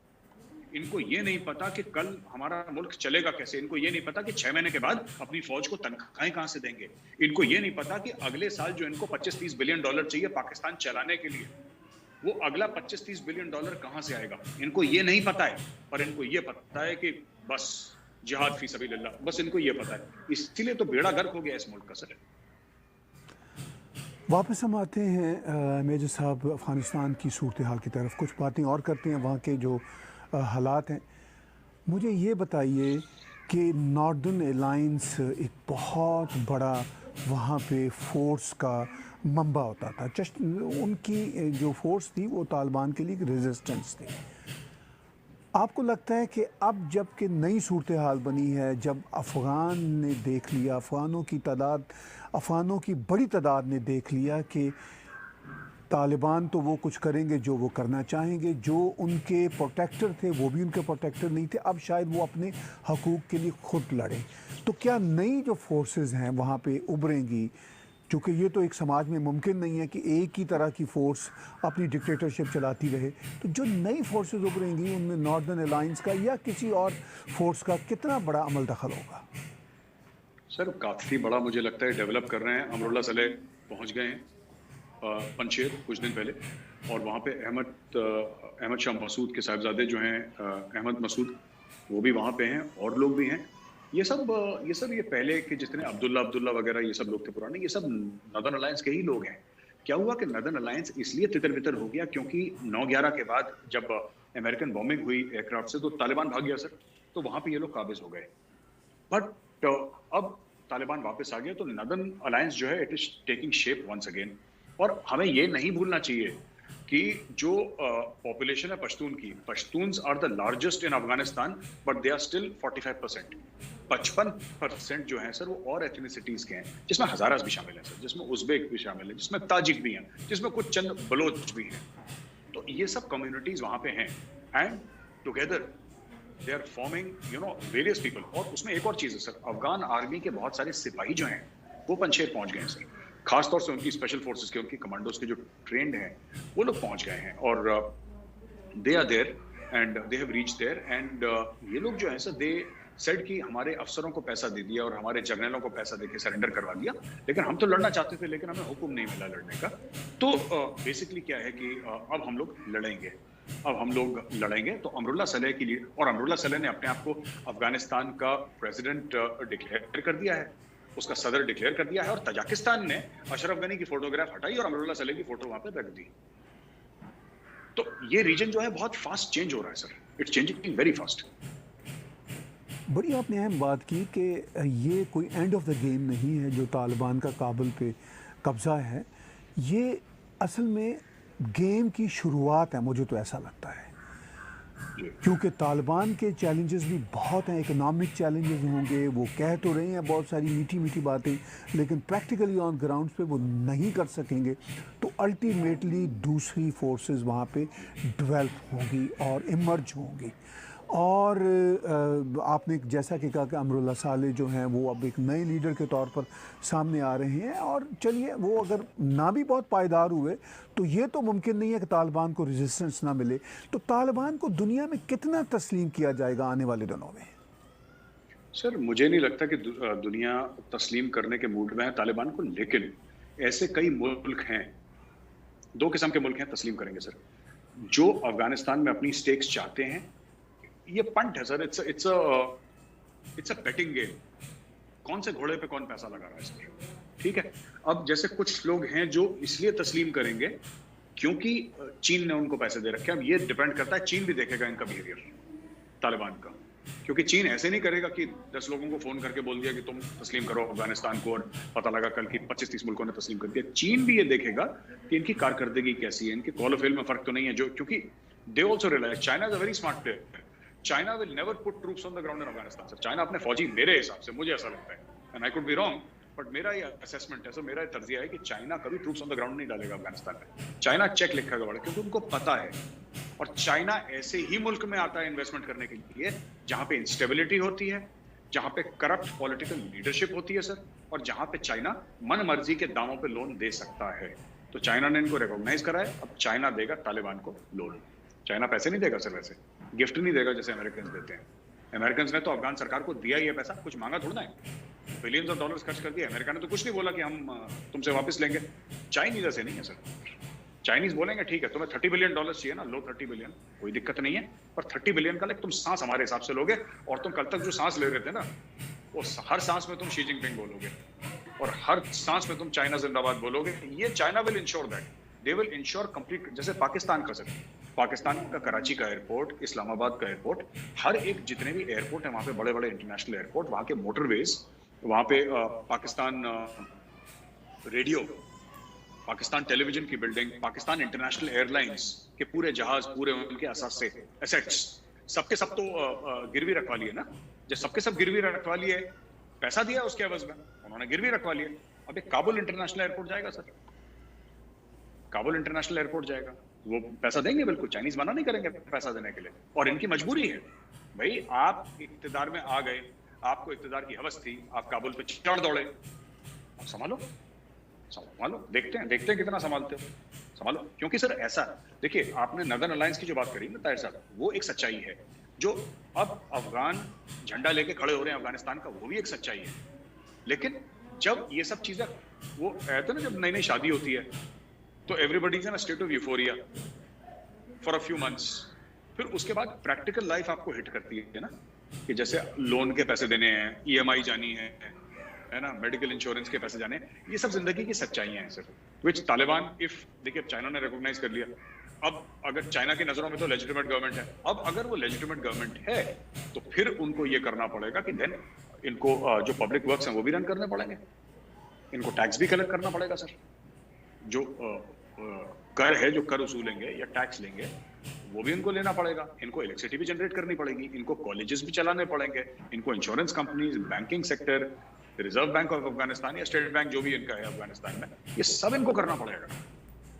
इनको ये नहीं पता कि कल हमारा मुल्क चलेगा कैसे, इनको ये नहीं पता कि 6 महीने के बाद अपनी फौज को तनख्वाहें कहां से देंगे, इनको ये नहीं पता कि अगले साल जो इनको 25-30 बिलियन डॉलर चाहिए पाकिस्तान चलाने के लिए, वो अगला 25-30 बिलियन डॉलर कहां से आएगा, इनको ये नहीं पता है। पर इनको ये पता है कि बस जिहाद फी सबीलिल्लाह, बस इनको ये पता है, इसीलिए तो बेड़ा गर्क हो गया इस मुल्क का सर। वापस हम आते हैं मेजर साहब अफ़गानिस्तान की सूरत हाल की तरफ, कुछ बातें और करते हैं वहाँ के जो हालात हैं। मुझे ये बताइए कि नॉर्दर्न अलायंस एक बहुत बड़ा वहाँ पे फोर्स का मंबा होता था, उनकी जो फोर्स थी वो तालिबान के लिए रेजिस्टेंस थी। आपको लगता है कि अब जब कि नई सूरत हाल बनी है, जब अफ़गान ने देख लिया, अफ़गानों की बड़ी तादाद ने देख लिया कि तालिबान तो वो कुछ करेंगे जो वो करना चाहेंगे, जो उनके प्रोटेक्टर थे वो भी उनके प्रोटेक्टर नहीं थे, अब शायद वो अपने हकूक़ के लिए खुद लड़ें, तो क्या नई जो फोर्सेस हैं वहाँ पे उभरेंगी? क्योंकि ये तो एक समाज में मुमकिन नहीं है कि एक ही तरह की फ़ोर्स अपनी डिक्टेटरशिप चलाती रहे, तो जो नई फोर्सेस उभरेंगी उनमें नॉर्दर्न अलायंस का या किसी और फोर्स का कितना बड़ा अमल दखल होगा? सर काफ़ी बड़ा मुझे लगता है डेवलप कर रहे हैं। अमरुल्लाह सलेह पहुँच गए हैं पंजशेर कुछ दिन पहले, और वहाँ पे अहमद शाह मसूद के साहिबजादे जो हैं अहमद मसूद, वो भी वहाँ पे हैं, और लोग भी हैं। ये सब ये पहले के जितने अब्दुल्ला वगैरह ये सब लोग थे पुराने, ये सब नॉर्दर्न अलायंस के ही लोग हैं। क्या हुआ कि नॉर्दर्न अलायंस इसलिए तितर बितर हो गया क्योंकि 9/11 के बाद जब अमेरिकन बॉम्बिंग हुई एयरक्राफ्ट से तो तालिबान भाग गया सर, तो वहाँ पे ये लोग काबिज हो गए। बट अब तालिबान वापस आ गया तो नॉर्दर्न अलायंस जो है it is taking shape once again. और हमें ये नहीं भूलना चाहिए कि जो पॉपुलेशन है पश्तून की, Pashtuns are the largest in Afghanistan but they are still 45%। 55% जो हैं सर वो और एथनिसिटीज के हैं, जिसमें हजारास भी शामिल हैं सर, जिसमें उज़्बेक भी शामिल है, जिसमें ताजिक भी हैं, जिसमें कुछ चंद बलोच भी हैं। तो ये सब कम्युनिटीज वहां पे हैं, and together they are forming various people. और उसमें एक और चीज है सर, अफगान आर्मी के बहुत सारे सिपाही जो हैं वो पंजशेर पहुंच गए हैं सर, खासतौर से उनकी स्पेशल फोर्सेस के, उनकी कमांडोज के जो ट्रेंड हैं वो लोग पहुंच गए हैं और they are there and they have reach there and ये लोग जो है सर दे सेड कि हमारे अफसरों को पैसा दे दिया और हमारे जर्नलों को पैसा देके सरेंडर करवा दिया, लेकिन हम तो लड़ना चाहते थे लेकिन हमें हुक्म नहीं मिला लड़ने का। तो बेसिकली क्या है कि अब हम लोग लड़ेंगे, अब हम लोग लड़ेंगे। तो अमरुल्लाह सलेह के लिए, और अमरुल्लाह सलेह ने अपने आप को अफगानिस्तान का प्रेसिडेंट डिक्लेयर कर दिया है, उसका सदर डिक्लेयर कर दिया है, और तजाकिस्तान ने अशरफ गनी की फोटोग्राफ हटाई और अमरुल्लाह सलेह की फोटो वहां पे रख दी। तो ये रीजन जो है बहुत फास्ट चेंज हो रहा है sir, it's changing very fast. बड़ी आपने अहम बात की कि ये कोई एंड ऑफ द गेम नहीं है जो तालिबान का काबुल पे कब्ज़ा है, ये असल में गेम की शुरुआत है, मुझे तो ऐसा लगता है। क्योंकि तालिबान के चैलेंजेस भी बहुत हैं, इकोनॉमिक चैलेंजेस होंगे, वो कह तो रहे हैं बहुत सारी मीठी मीठी बातें, लेकिन प्रैक्टिकली ऑन ग्राउंड पे वो नहीं कर सकेंगे। तो अल्टीमेटली दूसरी फोर्सेस वहाँ पे डेवलप होंगी और इमर्ज होंगी। और आपने जैसा कि कहा कि अमरुल्लाह सालेह जो हैं वो अब एक नए लीडर के तौर पर सामने आ रहे हैं, और चलिए वो अगर ना भी बहुत पायदार हुए तो ये तो मुमकिन नहीं है कि तालिबान को रेजिस्टेंस ना मिले। तो तालिबान को दुनिया में कितना तस्लीम किया जाएगा आने वाले दिनों में? सर मुझे नहीं लगता कि दुनिया तस्लीम करने के मूड में है तालिबान को, लेकिन ऐसे कई मुल्क हैं, दो किस्म के मुल्क हैं तस्लीम करेंगे सर, जो अफगानिस्तान में अपनी स्टेक्स चाहते हैं। ये पंट है sir, it's a betting game, कौन से घोड़े पे कौन पैसा लगा रहा है इसमें, ठीक है। अब जैसे कुछ लोग हैं जो इसलिए तस्लीम करेंगे क्योंकि चीन ने उनको पैसे दे रखे हैं। अब ये डिपेंड करता है, चीन भी देखेगा इनका बिहेवियर तालिबान का, क्योंकि चीन ऐसे नहीं करेगा कि 10 लोगों को फोन करके बोल दिया कि तुम तस्लीम करो अफगानिस्तान को, और पता लगा कल की 25-30 मुल्कों ने तस्लीम कर दिया। चीन भी ये देखेगा कि इनकी कारकर्दगी कैसी है, इनके कॉल ऑफ फेल में फर्क तो नहीं है, जो क्योंकि they also realise China is a very smart player. China will never put troops on the ground in Afghanistan sir. China अपने फौजी, मेरे हिसाब से, मुझे ऐसा लगता है, and I could be wrong, but मेरा ये असेसमेंट है सर, मेरा तर्जिया है कि चाइना कभी ट्रूप्स ऑन द ग्राउंड नहीं डालेगा अफगानिस्तान में। चाइना चेक लिखा गया, क्योंकि उनको पता है, और चाइना ऐसे ही मुल्क में आता है इन्वेस्टमेंट करने के लिए जहां पे इंस्टेबिलिटी होती है, जहां पे करप्ट पॉलिटिकल लीडरशिप होती है सर, और जहां पे चाइना मन मर्जी के दामों पे लोन दे सकता है। तो चाइना ने इनको रिकॉग्नाइज करा है, अब चाइना देगा तालिबान को लोन। चाइना पैसे नहीं देगा सर, वैसे गिफ्ट नहीं देगा जैसे अमेरिकन देते हैं। अमेरिकन ने तो अफगान सरकार को दिया ही है पैसा, कुछ मांगा थोड़ा है, बिलियंस ऑफ डॉलर्स खर्च कर दिया। अमेरिका ने तो कुछ नहीं बोला कि हम तुमसे वापस लेंगे। चाइनीज ऐसे नहीं है सर, चाइनीज बोलेंगे ठीक है तुम्हें $30 बिलियन चाहिए ना, लो 30 बिलियन, कोई दिक्कत नहीं है, पर 30 बिलियन का तुम सांस हमारे हिसाब से लोगे, और तुम कल तक जो सांस ले रहे थे ना, वो हर सांस में तुम शी जिनपिंग बोलोगे, और हर सांस में तुम चाइना जिंदाबाद बोलोगे। ये China will ensure that, they will ensure complete, जैसे पाकिस्तान का सर, पाकिस्तान का कराची का एयरपोर्ट, इस्लामाबाद का एयरपोर्ट, हर एक जितने भी एयरपोर्ट है वहाँ पे, बड़े बड़े इंटरनेशनल एयरपोर्ट, वहाँ के मोटरवेज, वहाँ पे पाकिस्तान रेडियो, पाकिस्तान टेलीविजन की बिल्डिंग, पाकिस्तान इंटरनेशनल एयरलाइंस के पूरे जहाज, पूरे उनके एसेट्स सबके सब तो गिरवी रखवा लिए ना, जब सबके सब गिरवी रखवा लिए, पैसा दिया उसके एवज में, उन्होंने गिरवी रखवा लिए। अब एक काबुल इंटरनेशनल एयरपोर्ट जाएगा सर, काबुल इंटरनेशनल एयरपोर्ट जाएगा, वो पैसा देंगे बिल्कुल, चाइनीज मना नहीं करेंगे पैसा देने के लिए, और इनकी मजबूरी है भाई, आप इक्तिदार में आ गए, आपको इक्तिदार की हवस थी, आप काबुल पे चढ़ दौड़े, अब संभालो, देखते हैं कितना संभालते हो, संभालो। क्योंकि सर ऐसा, देखिए आपने नर्दर्न अलायंस की जो बात करी ना ताहिर साहब, वो एक सच्चाई है, जो अब अफगान झंडा लेके खड़े हो रहे हैं अफगानिस्तान का, वो भी एक सच्चाई है। लेकिन जब ये सब चीजें, वो कहते हैं ना, जब नई नई शादी होती है तो everybody is in a state of euphoria for a few months, फिर उसके बाद प्रैक्टिकल लाइफ आपको हिट करती है ना, कि जैसे लोन के पैसे देने हैं, EMI जानी है ना, मेडिकल इंश्योरेंस के पैसे जाने, ये सब जिंदगी की सच्चाइयां हैं सर, विच तालिबान, इफ देखिए चाइना ने रिकॉग्नाइज कर लिया, अब अगर चाइना की नजरों में तो लेजिटिमेट गवर्नमेंट है, अब अगर वो लेजिटिमेट गवर्नमेंट है तो फिर उनको ये करना पड़ेगा कि देन इनको जो पब्लिक वर्क्स हैं वो भी रन करने पड़ेंगे, इनको टैक्स भी कलेक्ट करना पड़ेगा सर, जो कर है, जो कर वसूलेंगे या टैक्स लेंगे वो भी इनको लेना पड़ेगा, इनको इलेक्ट्रिसिटी भी जनरेट करनी पड़ेगी, इनको कॉलेजेस भी चलाने पड़ेंगे, इनको insurance companies, banking sector, reserve bank of Afghanistan या स्टेट बैंक जो भी इनका है अफगानिस्तान में, ये सब इनको करना पड़ेगा,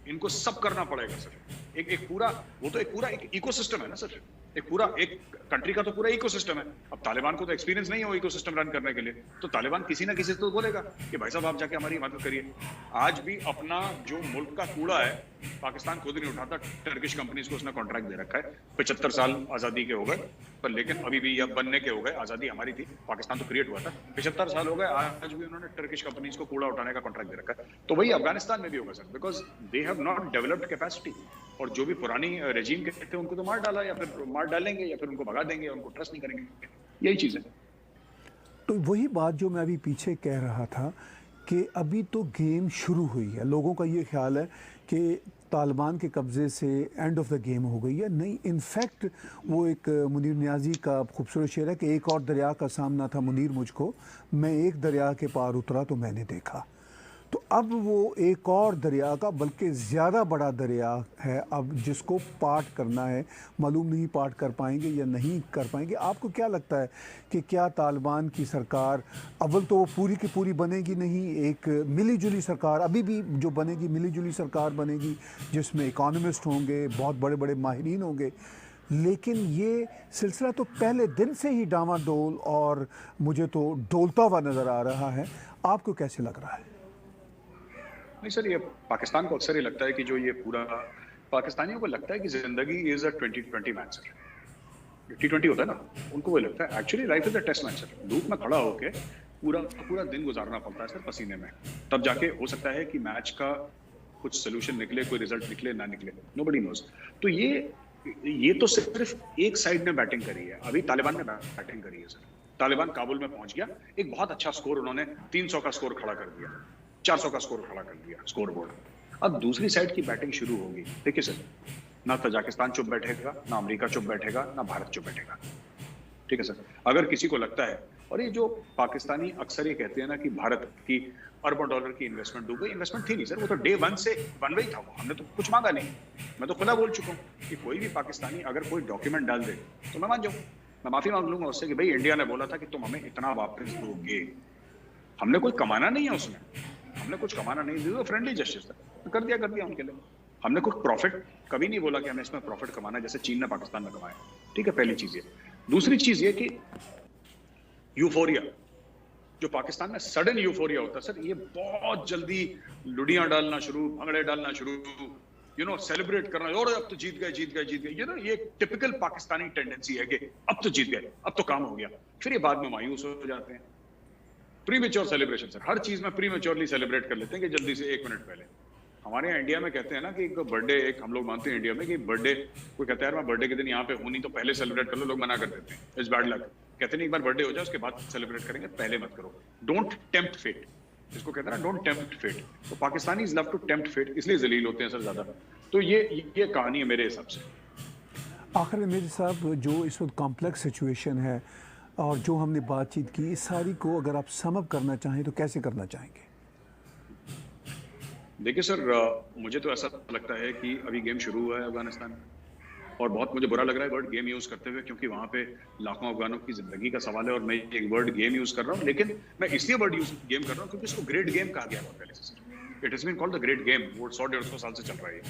इनको सब करना पड़ेगा सर। एक पूरा, वो तो एक पूरा एक इकोसिस्टम है ना सर, एक पूरा एक कंट्री का तो पूरा इकोसिस्टम है। अब तालिबान को तो एक्सपीरियंस नहीं है वो इकोसिस्टम रन करने के लिए, तो तालिबान किसी ना किसी से तो बोलेगा कि भाई साहब आप जाके हमारी मदद करिए। आज भी अपना जो मुल्क का कूड़ा है पाकिस्तान खुद नहीं उठाता, टर्किश कंपनीज को उसने कॉन्ट्रैक्ट दे रखा है। 75 साल आजादी के हो गए, पर लेकिन अभी भी अब बनने के हो गए, आजादी हमारी थी, पाकिस्तान तो क्रिएट हुआ था, 75 साल हो गए, आज भी उन्होंने टर्किश कंपनीज को कूड़ा उठाने का कॉन्ट्रैक्ट दे रखा है। तो वही अफगानिस्तान में भी होगा sir, because they have not developed capacity. और जो भी पुरानी रेजीम के थे उनको तो मार डाला, या फिर मार डालेंगे, या फिर उनको भगा देंगे, उनको ट्रस्ट नहीं करेंगे, यही चीज है। तो वही बात जो मैं अभी पीछे कह रहा था कि अभी तो गेम शुरू हुई है, लोगों का ये ख्याल है कि तालिबान के कब्ज़े से एंड ऑफ द गेम हो गई है। नहीं, इनफैक्ट वो एक मुनीर नियाज़ी का खूबसूरत शेर है कि एक और दरिया का सामना था मुनीर मुझको, मैं एक दरिया के पार उतरा तो मैंने देखा। तो अब वो एक और दरिया का, बल्कि ज़्यादा बड़ा दरिया है अब, जिसको पार करना है। मालूम नहीं पार कर पाएंगे या नहीं कर पाएंगे। आपको क्या लगता है कि क्या तालिबान की सरकार, अव्वल तो वो पूरी की पूरी बनेगी नहीं, एक मिली जुली सरकार अभी भी जो बनेगी, मिली जुली सरकार बनेगी जिसमें इकोनॉमिस्ट होंगे, बहुत बड़े बड़े माहिरीन होंगे, लेकिन ये सिलसिला तो पहले दिन से ही डामाडोल और मुझे तो डोलता हुआ नज़र आ रहा है। आपको कैसे लग रहा है? नहीं सर, ये पाकिस्तान को अक्सर ये लगता है कि जो ये पूरा पाकिस्तानियों को लगता है कि जिंदगी is a 2020 match sir. T20 होता है ना, उनको वो लगता है actually life is a test match sir. धूप में खड़ा होके पूरा पूरा दिन गुजारना पड़ता है सर पसीने में, तब जाके हो सकता है कि मैच का कुछ सोल्यूशन निकले, कोई रिजल्ट निकले ना निकले, नोबडी नोज। तो ये तो सिर्फ एक साइड ने बैटिंग करी है, अभी तालिबान ने बैटिंग करी है सर। तालिबान काबुल में पहुंच गया, एक बहुत अच्छा स्कोर उन्होंने 300 का स्कोर खड़ा कर दिया, 400 का स्कोर खड़ा कर दिया स्कोर बोर्ड। अब दूसरी साइड की बैटिंग शुरू होगी। देखिए सर, ना तजाकिस्तान चुप बैठेगा, ना अमेरिका चुप बैठेगा, ना भारत चुप बैठेगा। ठीक है सर, अगर किसी को लगता है, और ये जो पाकिस्तानी अक्सर ये कहते हैं ना कि भारत की अरबों डॉलर की इन्वेस्टमेंट डूब गई, इन्वेस्टमेंट थी नहीं सर, वो तो डे वन से वन वे ही था, वो हमने तो कुछ मांगा नहीं। मैं तो खुला बोल चुका हूँ कि कोई भी पाकिस्तानी अगर कोई डॉक्यूमेंट डाल दे तो मैं मान जाऊँ, मैं माफी मांग लूंगा उससे कि भाई इंडिया ने बोला था कि तुम हमें इतना वापस दोगे, हमने कोई कमाना नहीं है उसमें, हमने कुछ कमाना नहीं दिया, फ्रेंडली जस्टिस था, कर दिया उनके लिए। हमने कुछ प्रॉफिट कभी नहीं बोला कि हमें इसमें प्रॉफिट कमाना है जैसे चीन ने पाकिस्तान में कमाया। ठीक है, पहली चीज ये। दूसरी चीज ये कि यूफोरिया, जो पाकिस्तान में सडन यूफोरिया होता है सर, ये बहुत जल्दी लुड़ियां डालना शुरू, भंगड़े डालना शुरू, सेलिब्रेट करना, और अब तो जीत गए, ये टिपिकल पाकिस्तानी टेंडेंसी है कि अब तो जीत गए, अब तो काम हो गया, फिर ये बाद में मायूस हो जाते हैं। प्रीमेच्योर सेलिब्रेशन सर, हर चीज में प्रीमेच्योरली सेलिब्रेट कर लेते हैं कि जल्दी से 1 मिनट पहले। हमारे यहाँ इंडिया में कहते हैं ना कि बर्थडे, एक हम लोग मानते हैं इंडिया में कि बर्थडे, कोई कहता है यार मैं बर्थडे के दिन यहाँ पे हूँ नहीं तो पहले सेलिब्रेट कर लो, लोग मना कर देते हैं, इट्स बैड लक। कहते नहीं एक बार बर्थडे हो जाए उसके बाद सेलिब्रेट करेंगे, पहले मत करो, डोंट टेम्प्ट फेट, जिसको कहते हैं ना डोंट टेम्प्ट फेट। तो Pakistanis love to tempt fate, इसलिए जलील होते हैं सर ज्यादा। तो ये कहानी है मेरे हिसाब से। आखिर में मेरे साहब, जो इस वक्त कॉम्प्लेक्स सिचुएशन है और जो हमने बातचीत की, इस सारी को अगर आप सम अप करना चाहें तो कैसे करना चाहेंगे? देखिए सर, मुझे तो ऐसा लगता है कि अभी गेम शुरू हुआ है अफगानिस्तान में, और बहुत मुझे बुरा लग रहा है वर्ड गेम यूज करते हुए, क्योंकि वहां पे लाखों अफगानों की जिंदगी का सवाल है और मैं एक वर्ड गेम यूज कर रहा हूँ, लेकिन मैं इसलिए वर्ड यूज गेम कर रहा हूँ क्योंकि इसको ग्रेट गेम कहा गया था पहले से sir. It has been called the great game, वो 100-150 साल से चल रहा है।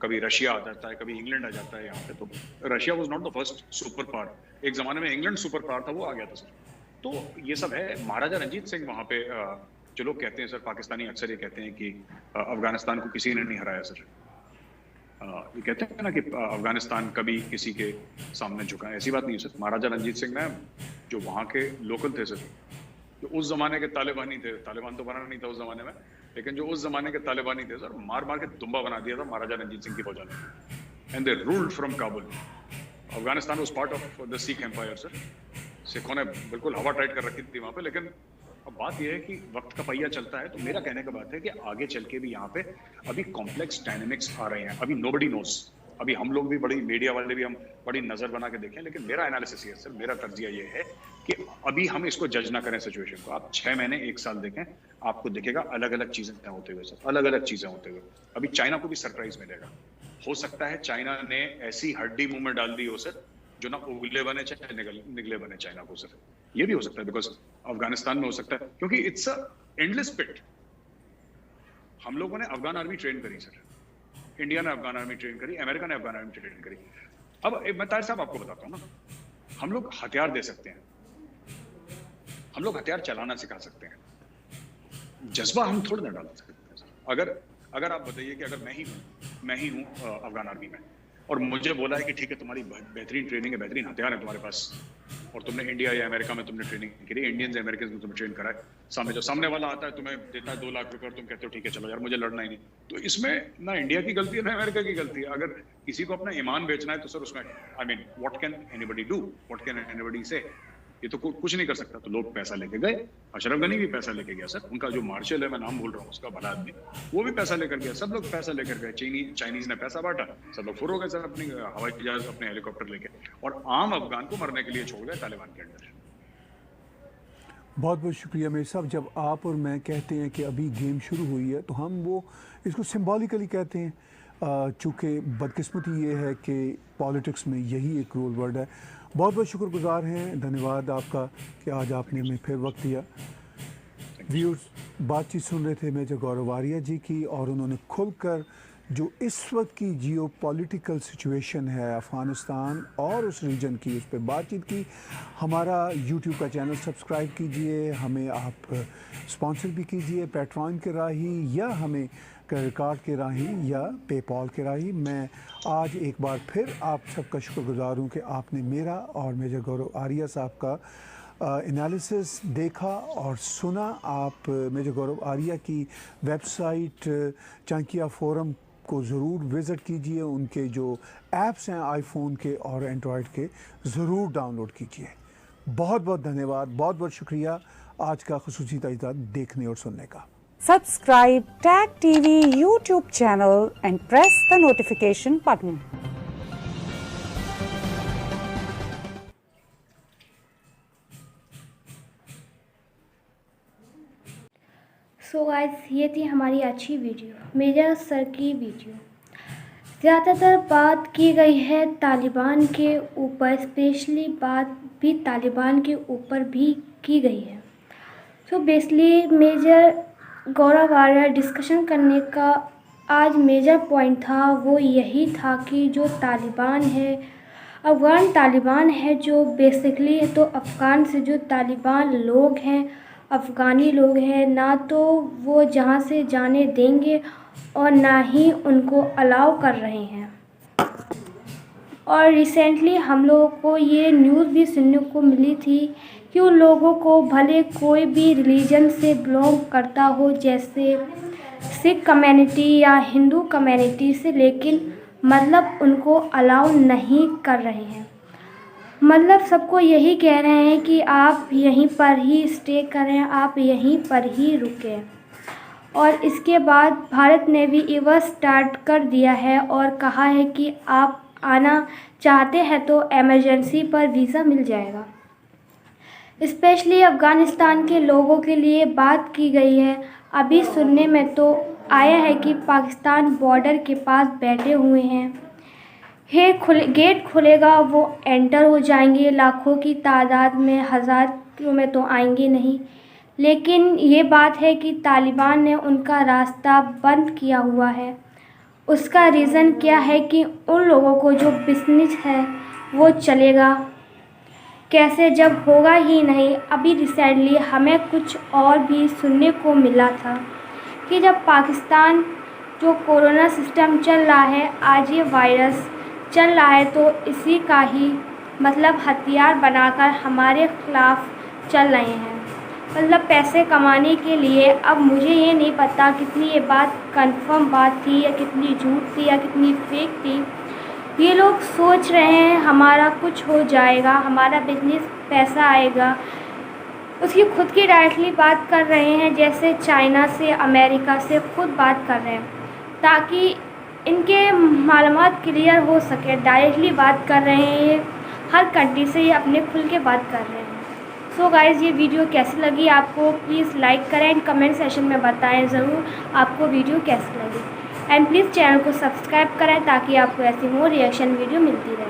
कभी रशिया आ जाता है, कभी इंग्लैंड आ जाता है यहाँ पे, तो Russia was not the first super power, एक जमाने में इंग्लैंड सुपर पावर था, वो आ गया था सर। तो ये सब है। महाराजा रंजीत सिंह वहां पे, जो लोग कहते हैं सर, पाकिस्तानी अक्सर ये कहते हैं कि अफगानिस्तान को किसी ने नहीं हराया सर। ये कहते हैं ना कि अफगानिस्तान कभी किसी के सामने झुका, ऐसी बात नहीं है सर। महाराजा रंजीत सिंह ने, जो वहाँ के लोकल थे सर, जो उस जमाने के तालिबानी थे, तालिबान तो बना नहीं था उस जमाने में, लेकिन जो उस जमाने के तालिबानी थे सर, मार मार के दुम्बा बना दिया था महाराजा रंजीत सिंह की फौजा ने, and they ruled from Kabul. Afghanistan was part of the Sikh empire sir. सिखों ने बिल्कुल हवा टाइट कर रखी थी वहाँ पे, लेकिन अब बात यह है कि वक्त का पहिया चलता है। तो मेरा कहने का बात है कि आगे चल के भी यहाँ पे अभी कॉम्प्लेक्स डायनेमिक्स आ रहे हैं, अभी नोबडी नोज, अभी हम लोग भी, बड़ी मीडिया वाले भी हम बड़ी नजर बना के देखें, लेकिन मेरा एनालिसिस ये सर, मेरा तर्जिया ये है कि अभी हम इसको जज ना करें सिचुएशन को। आप 6 महीने 1 साल देखें, आपको दिखेगा अलग अलग चीजें होते हुए सर, अलग अलग चीजें होते हुए। अभी चाइना को भी सरप्राइज मिलेगा, हो सकता है चाइना ने ऐसी हड्डी मुंह में डाल दी हो सर, जो ना उगले बने चाहे निगले बने चाइना को सर। ये भी हो सकता है, बिकॉज अफगानिस्तान में हो सकता है, क्योंकि इट्स अ एंडलेस पिट। हम लोगों ने अफगान आर्मी ट्रेन करी सर, इंडिया ने अफगान आर्मी ट्रेन करी, अमेरिका ने अफगान आर्मी ट्रेन करी। अब मैं ताहिर साहब आपको बताता हूँ ना, हम लोग हथियार दे सकते हैं, हम लोग हथियार चलाना सिखा सकते हैं, जज्बा हम थोड़ा ना डाल सकते हैं। अगर आप बताइए कि अगर मैं ही हूँ अफगान आर्मी में, और मुझे बोला है कि ठीक है तुम्हारी बेहतरीन ट्रेनिंग है, बेहतरीन हथियार है तुम्हारे पास, और तुमने इंडिया या अमेरिका में तुमने ट्रेनिंग करी, इंडियंस या अमेरिकन में तुमने ट्रेन करा है, सामने वाला आता है तुम्हें देता है 2 लाख रुपए और तुम कहते हो ठीक है चलो यार मुझे लड़ना ही नहीं, तो इसमें ना इंडिया की गलती है ना अमेरिका की गलती है। अगर किसी को अपना ईमान बेचना है तो सर उसमें I mean what can anybody do, what can anybody से, ये तो कुछ नहीं कर सकता। तो लोग पैसा लेके गए, अशरफ गनी भी पैसा लेके गया सर, उनका जो मार्शल है, मैं नाम भूल रहा हूँ उसका, भला आदमी, वो भी पैसा लेकर गया, सब लोग पैसा लेकर गए, चाइनीज ने पैसा बांटा, सब लोग फुर हो गए सर अपनी हवाई जहाज अपने हेलीकॉप्टर लेके, और आम अफगान को मरने के लिए छोड़ गए तालिबान के अंदर। बहुत बहुत शुक्रिया मेरे साहब। जब आप और मैं कहते हैं कि अभी गेम शुरू हुई है तो हम वो इसको सिंबॉलिकली कहते हैं, चूँकि बदकिस्मती ये है कि पॉलिटिक्स में यही एक रोल वर्ड है। बहुत बहुत शुक्रगुजार हैं, धन्यवाद आपका कि आज आपने हमें फिर वक्त दिया। व्यूअर्स बातचीत सुन रहे थे मेजर गौरव आर्या जी की, और उन्होंने खुलकर जो इस वक्त की जियोपॉलिटिकल सिचुएशन है अफ़गानिस्तान और उस रीजन की, उस पर बातचीत की। हमारा यूट्यूब का चैनल सब्सक्राइब कीजिए, हमें आप स्पॉन्सर भी कीजिए पैट्रॉन के राही, या हमें क्रेडिट कार्ड के राही, या पेपॉल के राही। मैं आज एक बार फिर आप सबका शुक्रगुजार हूँ कि आपने मेरा और मेजर गौरव आर्या साहब का एनालिसिस देखा और सुना। आप मेजर गौरव आर्या की वेबसाइट चांकिया फोरम को ज़रूर विज़िट कीजिए, उनके जो ऐप्स हैं आईफोन के और एंड्रॉयड के ज़रूर डाउनलोड कीजिए। बहुत बहुत धन्यवाद, बहुत बहुत शुक्रिया आज का ख़ुसूसी ताज़ा देखने और सुनने का। Subscribe Tag TV YouTube channel and press the notification button. So guys, ये थी हमारी अच्छी वीडियो, मेजर सर की वीडियो। ज़्यादातर बात की गई है तालिबान के ऊपर, स्पेशली बात भी तालिबान के ऊपर भी की गई है। सो बेसिकली मेजर गौरव आर्या डिस्कशन करने का आज मेजर पॉइंट था वो यही था कि जो तालिबान है, अफ़गान तालिबान है, जो बेसिकली तो अफ़गान से जो तालिबान लोग हैं, अफ़गानी लोग हैं, ना तो वो जहाँ से जाने देंगे और ना ही उनको अलाउ कर रहे हैं। और रिसेंटली हम लोगों को ये न्यूज़ भी सुनने को मिली थी कि उन लोगों को भले कोई भी रिलीजन से बिलोंग करता हो, जैसे सिख कम्युनिटी या हिंदू कम्युनिटी से, लेकिन मतलब उनको अलाउ नहीं कर रहे हैं। मतलब सबको यही कह रहे हैं कि आप यहीं पर ही स्टे करें, आप यहीं पर ही रुकें। और इसके बाद भारत ने भी रिवर्स स्टार्ट कर दिया है और कहा है कि आप आना चाहते हैं तो इमरजेंसी पर वीज़ा मिल जाएगा। स्पेशली अफ़गानिस्तान के लोगों के लिए बात की गई है। अभी सुनने में तो आया है कि पाकिस्तान बॉर्डर के पास बैठे हुए हैं, गेट खुलेगा वो एंटर हो जाएंगे, लाखों की तादाद में, हज़ारों में तो आएंगे नहीं। लेकिन ये बात है कि तालिबान ने उनका रास्ता बंद किया हुआ है। उसका रीज़न क्या है कि उन लोगों को जो बिजनेस है वो चलेगा कैसे जब होगा ही नहीं। अभी रिसेंटली हमें कुछ और भी सुनने को मिला था कि जब पाकिस्तान जो कोरोना सिस्टम चल रहा है, आज ये वायरस चल रहा है, तो इसी का ही मतलब हथियार बनाकर हमारे ख़िलाफ़ चल रहे हैं, मतलब पैसे कमाने के लिए। अब मुझे ये नहीं पता कितनी ये बात कंफर्म बात थी या कितनी झूठ थी या कितनी फेक थी। ये लोग सोच रहे हैं हमारा कुछ हो जाएगा, हमारा बिजनेस पैसा आएगा, उसकी खुद की डायरेक्टली बात कर रहे हैं, जैसे चाइना से, अमेरिका से खुद बात कर रहे हैं ताकि इनके मालूमात क्लियर हो सके। डायरेक्टली बात कर रहे हैं, ये हर कंट्री से ये अपने खुल के बात कर रहे हैं। सो गाइज़, ये वीडियो कैसी लगी आपको, प्लीज़ लाइक करें एंड कमेंट सेशन में बताएं ज़रूर आपको वीडियो कैसी लगी। एंड प्लीज़ चैनल को सब्सक्राइब करें ताकि आपको ऐसी मोर रिएक्शन वीडियो मिलती रहे।